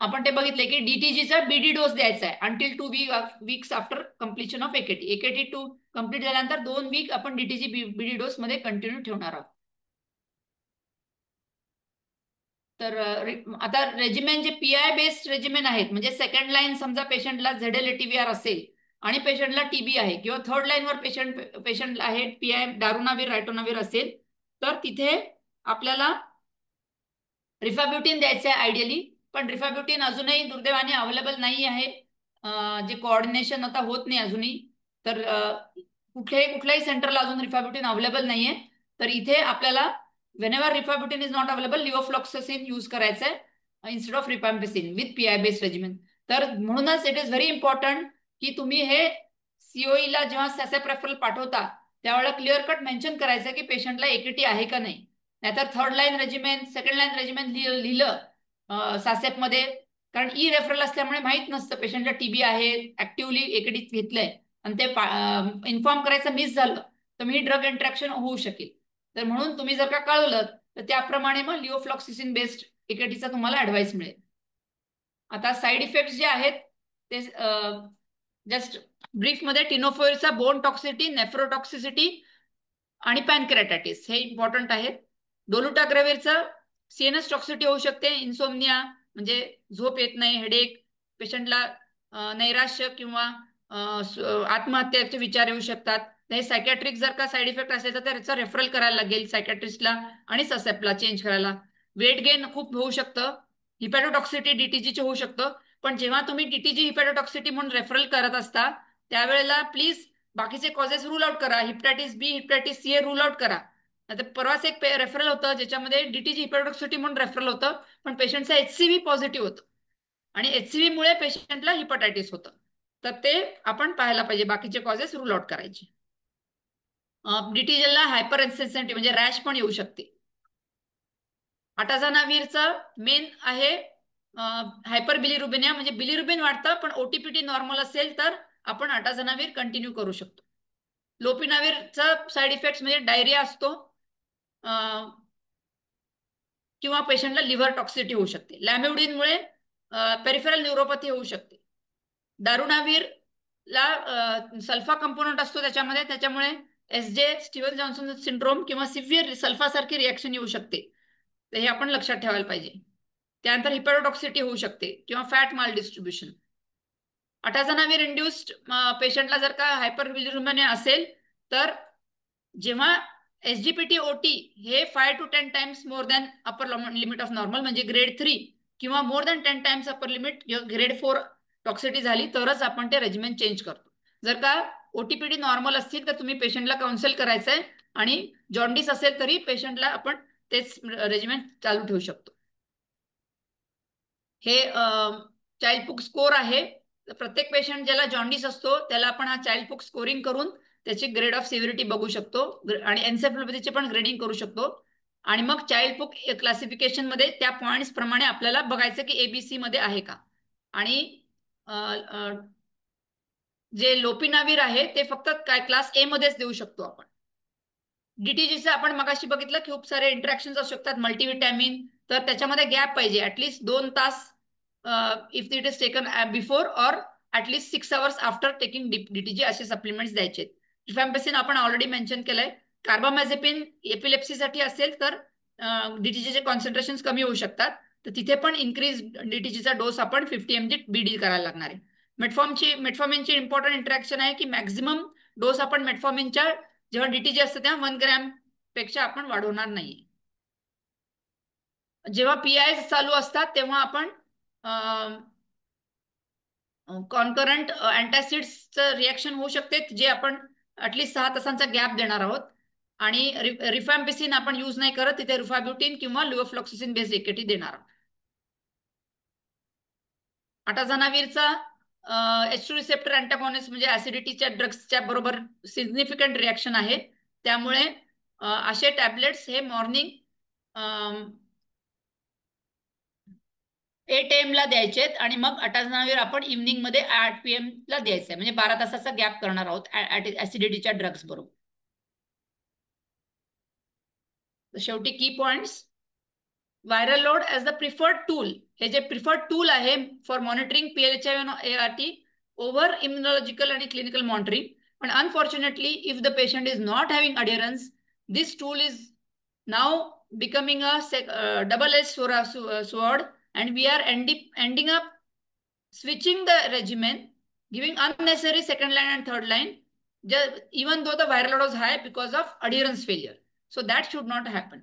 आपण ते बघितले की DTGचा BD डोस द्यायचा आहे until 2 weeks after completion of AKT. AKT 2 complete झाल्यानंतर 2 वीक आपण DTG BD डोस मध्ये कंटिन्यू ठेवणार आहोत. तर आता रेजिमेन जे PI बेस्ड रेजिमेन आहेत म्हणजे सेकंड लाईन समजा पेशंटला ZLATVR असेल आणि पेशंटला TB आहे किंवा थर्ड लाईनवर पेशंट आहे PI दारुनावीर रायटोनावीर असेल तर तिथे आपल्याला रिफॅब्युटिन द्यायचं आहे आयडियली. पण रिफॅब्युटिन अजूनही दुर्दैवाने अवेलेबल नाही आहे. जे कोऑर्डिनेशन आता होत नाही अजूनही. तर कुठल्याही सेंटरला अजून रिफॅब्युटिन अवेलेबल नाहीये. तर इथे आपल्याला whenever rifabutin is not available levofloxacin use करायचं आहे instead of rifampicin with PI based regimen. तर म्हणूनच इट इज व्हेरी इम्पॉर्टंट की तुम्ही हे COEला जेव्हा सॅसेप रेफरल पाठवता त्यावेळेला क्लिअर कट मेन्शन करायचं की पेशंटला AKT आहे का नाही. नाहीतर third line regimen second line regimen लिहिलं सासेप मध्ये, कारण रेफरल असल्यामुळे माहित नसतं पेशंटला TB आहे ऍक्टिव्हली AKT घेतलंय आणि ते इन्फॉर्म करायचं मिस झालं तर मी ड्रग इंट्रॅक्शन होऊ शकेल. तर म्हणून तुम्ही जर का कळवलं तर त्याप्रमाणे मग लिओफ्लॉक्सिसिन बेस्ड AKTचा तुम्हाला ऍडवाइस मिळेल. आता साईड इफेक्ट्स जे आहेत ते जस्ट ब्रीफ मध्ये टिनोफोइलचा बोन टॉक्सिसिटी, नेफ्रोटॉक्सिसिटी आणि पॅनक्रेटायटिस हे इम्पॉर्टंट आहेत. डोलुटाग्रेव्हिरचं CNS टॉक्सिसिटी होऊ शकते, इन्सोमनिया म्हणजे झोप येत नाही, हेडेक, पेशंटला नैराश्य किंवा आत्महत्याचे विचार येऊ शकतात. हे सायकॅट्रिक जर का साईड इफेक्ट असेल तर त्याचा रेफरल करायला लागेल सायकॅट्रिस्टला आणि ससेपला चेंज करायला. वेट गेन खूप होऊ शकतं, हिपॅटोटॉक्सिटी DTGचे होऊ शकतं. पण जेव्हा तुम्ही DTG हिपॅटोटॉक्सिटी म्हणून रेफरल करत असता त्यावेळेला प्लीज बाकीचे कॉजेस रूल आउट करा. Hepatitis B, hepatitis C rule out करा. आता परवाच एक रेफरल होतं ज्याच्यामध्ये DTG हिपॅटोटॉक्सिटी म्हणून रेफरल होतं पण पेशंटचा HCV पॉझिटिव्ह होतं आणि HCV मुळे पेशंटला हिपॅटायटिस होतं. तर ते आपण पाहायला पाहिजे, बाकीचे कॉजेस रूल आउट करायचे. डिटिजलला हायपर इन्सेन्सिटिव्ह म्हणजे रॅश पण येऊ शकते. अटाझानावीरचं मेन आहे हायपर बिलिरुबिनिया, म्हणजे बिलिरुबिन वाढतं पण ओटीपीटी नॉर्मल असेल तर आपण अटाझानावीर कंटिन्यू करू शकतो. लोपिनावीरचा साईड इफेक्ट म्हणजे डायरिया असतो किंवा पेशंटला लिव्हर टॉक्सिटी होऊ शकते. लॅमिउडिनमुळे पेरिफेरल न्यूरोपॅथी होऊ शकते. दारुणावीरला सल्फा कंपोनंट असतो त्याच्यामुळे एसजे स्टीव्हन जॉन्सन सिंड्रोम किंवा सिव्हिअर सल्फासारखी रिॲक्शन येऊ शकते. तर हे आपण लक्षात ठेवायला पाहिजे. त्यानंतर हिपॅरोटॉक्सिटी होऊ शकते किंवा फॅट माल डिस्ट्रीब्युशन. अटाझानावीर इंड्युस्ड पेशंटला जर का हायपर बिलिरुबिनिया असेल तर जेव्हा एसजीपीटी ओटी हे 5 to 10 times more than upper limit of normal म्हणजे ग्रेड 3 किंवा more than 10 times upper limit grade 4 toxicity झाली तरच आपण ते रेजिमेंट चेंज करतो. जर का ओटीपीडी नॉर्मल असतील तर तुम्ही पेशंटला काउन्सिल करायचंय आणि जॉन्डिस असेल तरी पेशंटला आपण तेच रेजिमेंट चालू ठेवू शकतो. हे चाइल्ड स्कोर आहे. प्रत्येक पेशंट ज्याला जॉन्डिस असतो त्याला आपण हा चाइल्ड स्कोरिंग करून त्याची ग्रेड ऑफ सिव्हिरिटी बघू शकतो आणि एन्सेफलोपॅथीचे पण ग्रेडिंग करू शकतो. आणि मग चाइल्ड क्लासिफिकेशन मध्ये त्या पॉइंट्स प्रमाणे आपल्याला बघायचं की एबीसी मध्ये आहे का. आणि जे लोपिनावीर आहे ते फक्त काय क्लास ए मध्येच देऊ शकतो आपण. डीटीजीचं आपण मगाशी बघितलं खूप सारे इंटरॅक्शन असू शकतात मल्टीव्हिटॅमिन, तर त्याच्यामध्ये गॅप पाहिजे ऍटलीस्ट 2 तास if it is taken before or at least 6 hours after taking DTG असे सप्लिमेंट्स द्यायचे. रिफॅम्पिसिन आपण ऑलरेडी मेन्शन केलंय. कार्बामॅझेपिन एपिलेप्सीसाठी असेल तर डीटीजीचे कॉन्सन्ट्रेशन कमी होऊ शकतात, तर तिथे पण इन्क्रीज डीटीजीचा डोस आपण 50 mg बीडी करायला लागणार आहे. मेटफॉर्मिनची इम्पॉर्टंट इंटरॅक्शन आहे की मॅक्झिमम डोस आपण मेटफॉर्मिनच्या जेव्हा डीटीजी असतं तेव्हा 1 ग्रॅम पेक्षा आपण वाढवणार नाही. जेव्हा पीआय चालू असतात तेव्हा आपण कॉन्करंट अँटासिड्सचं रिॲक्शन होऊ शकते जे आपण ऍटलीस्ट 6 तासांचा गॅप देणार आहोत. आणि रिफॅम्पिसिन आपण यूज नाही करत, तिथे रुफाब्युटिन किंवा लिओफ्लॉक्सिसिन बेस्ड एकेटी देणार आहोत. अटाझानावीरचा H2 रिसेप्टर अँटागॉनिस्ट म्हणजे ऍसिडिटीच्या ड्रग्सच्या बरोबर सिग्निफिकंट रिॲक्शन आहे. त्यामुळे असे टॅबलेट्स हे मॉर्निंग 8 AM ला द्यायचे आणि मग अटाझानावीर आपण इव्हनिंग मध्ये 8 PM ला द्यायचंय, म्हणजे 12 तासाचा गॅप करणार आहोत ऍसिडिटीच्या ड्रग्स बरोबर. शेवटी की points, viral load as the preferred tool, हे जे प्रिफर्ड टूल आहे for monitoring PLHI ART over immunological आणि क्लिनिकल मॉनिटरिंग. पण unfortunately if the patient is not having adherence, this tool is now becoming a double-edged sword, and we are ending up switching the regimen, giving unnecessary second line and third line, even though the viral load was high because of adherence failure. So that should not happen.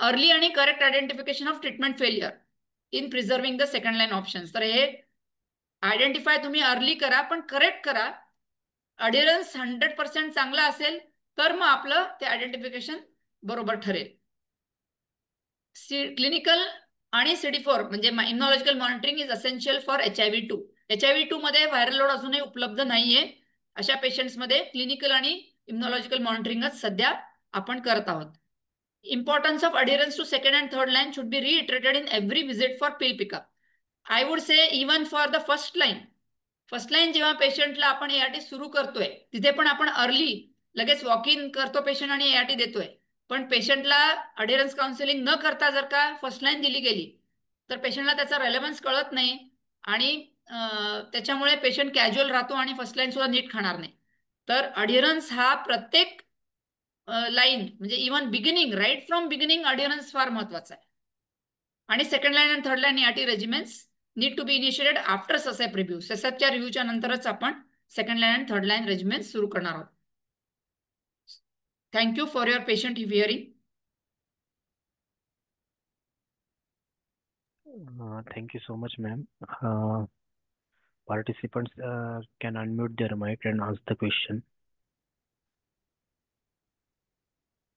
Early and correct identification of treatment failure in preserving the second line options. तर हे identify तुम्ही early करा पण correct करा. अडिअरन्स 100% चांगला असेल तर मग आपलं ते आयडेंटिफिकेशन बरोबर ठरेल. क्लिनिकल आणि CD4 म्हणजे immunological monitoring is essential for HIV-2. HIV-2 मध्ये व्हायरल लोड अजूनही उपलब्ध नाहीये. अशा पेशंट्समध्ये क्लिनिकल आणि इम्युनॉलॉजिकल मॉनिटरिंगच सध्या आपण करत आहोत. Importance of adherence to second and third line should be reiterated in every visit for pill pickup. I would say even for the first line जेव्हा पेशंटला आपण ART सुरू करतोय तिथे पण आपण अर्ली लगेच वॉक इन करतो पेशंट आणि ART देतोय. पण पेशंटला अडेरन्स काउन्सिलिंग न करता जर का फर्स्ट लाईन दिली गेली तर पेशंटला त्याचा रेलेव्हन्स कळत नाही आणि त्याच्यामुळे पेशंट कॅज्युअल राहतो आणि फर्स्ट लाईन सुद्धा नीट खाणार नाही. तर अडिअरन्स हा प्रत्येक लाईन म्हणजे even beginning right from beginning adherence फार महत्वाचा आहे. आणि सेकंड लाईन आणि third line ART regimens need to be initiated after SACEP review. ससेपच्या रिव्ह्यूच्या नंतरच आपण सेकंड लाईन आणि थर्ड लाईन रेजिमेंट सुरू करणार आहोत. Thank you for your patient hearing. Thank you so much, ma'am. Participants can unmute their mic and ask the question.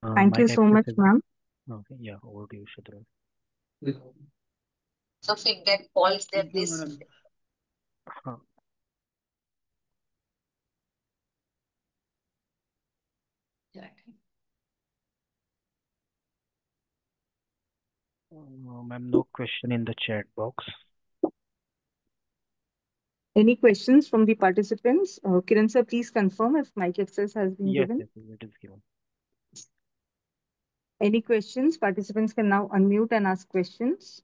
Thank you so much, ma'am. Okay, yeah, over to you, Shadran. So feedback calls there, please. that. Ma'am, no question in the chat box. Any questions from the participants? Kiran sir, please confirm if mic access has been Yes, given. yes, it is given. Any questions? Participants can now unmute and ask questions.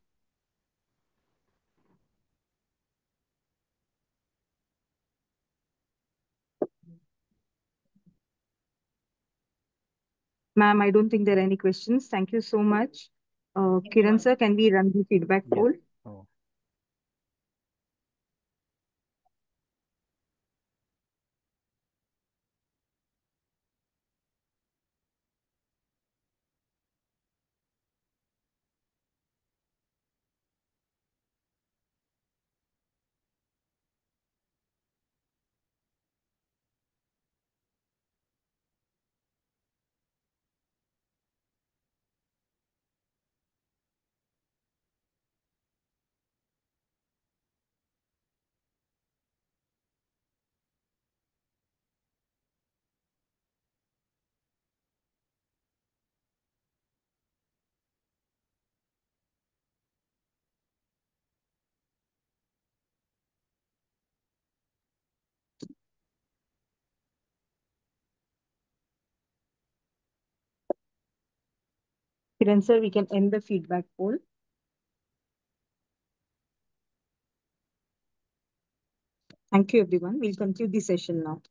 Ma'am, I don't think there are any questions. Thank you so much. Kiran sir, can we run the feedback Yes. poll? Oh. Kiran sir, we can end the feedback poll. Thank you, everyone. We'll conclude the session now.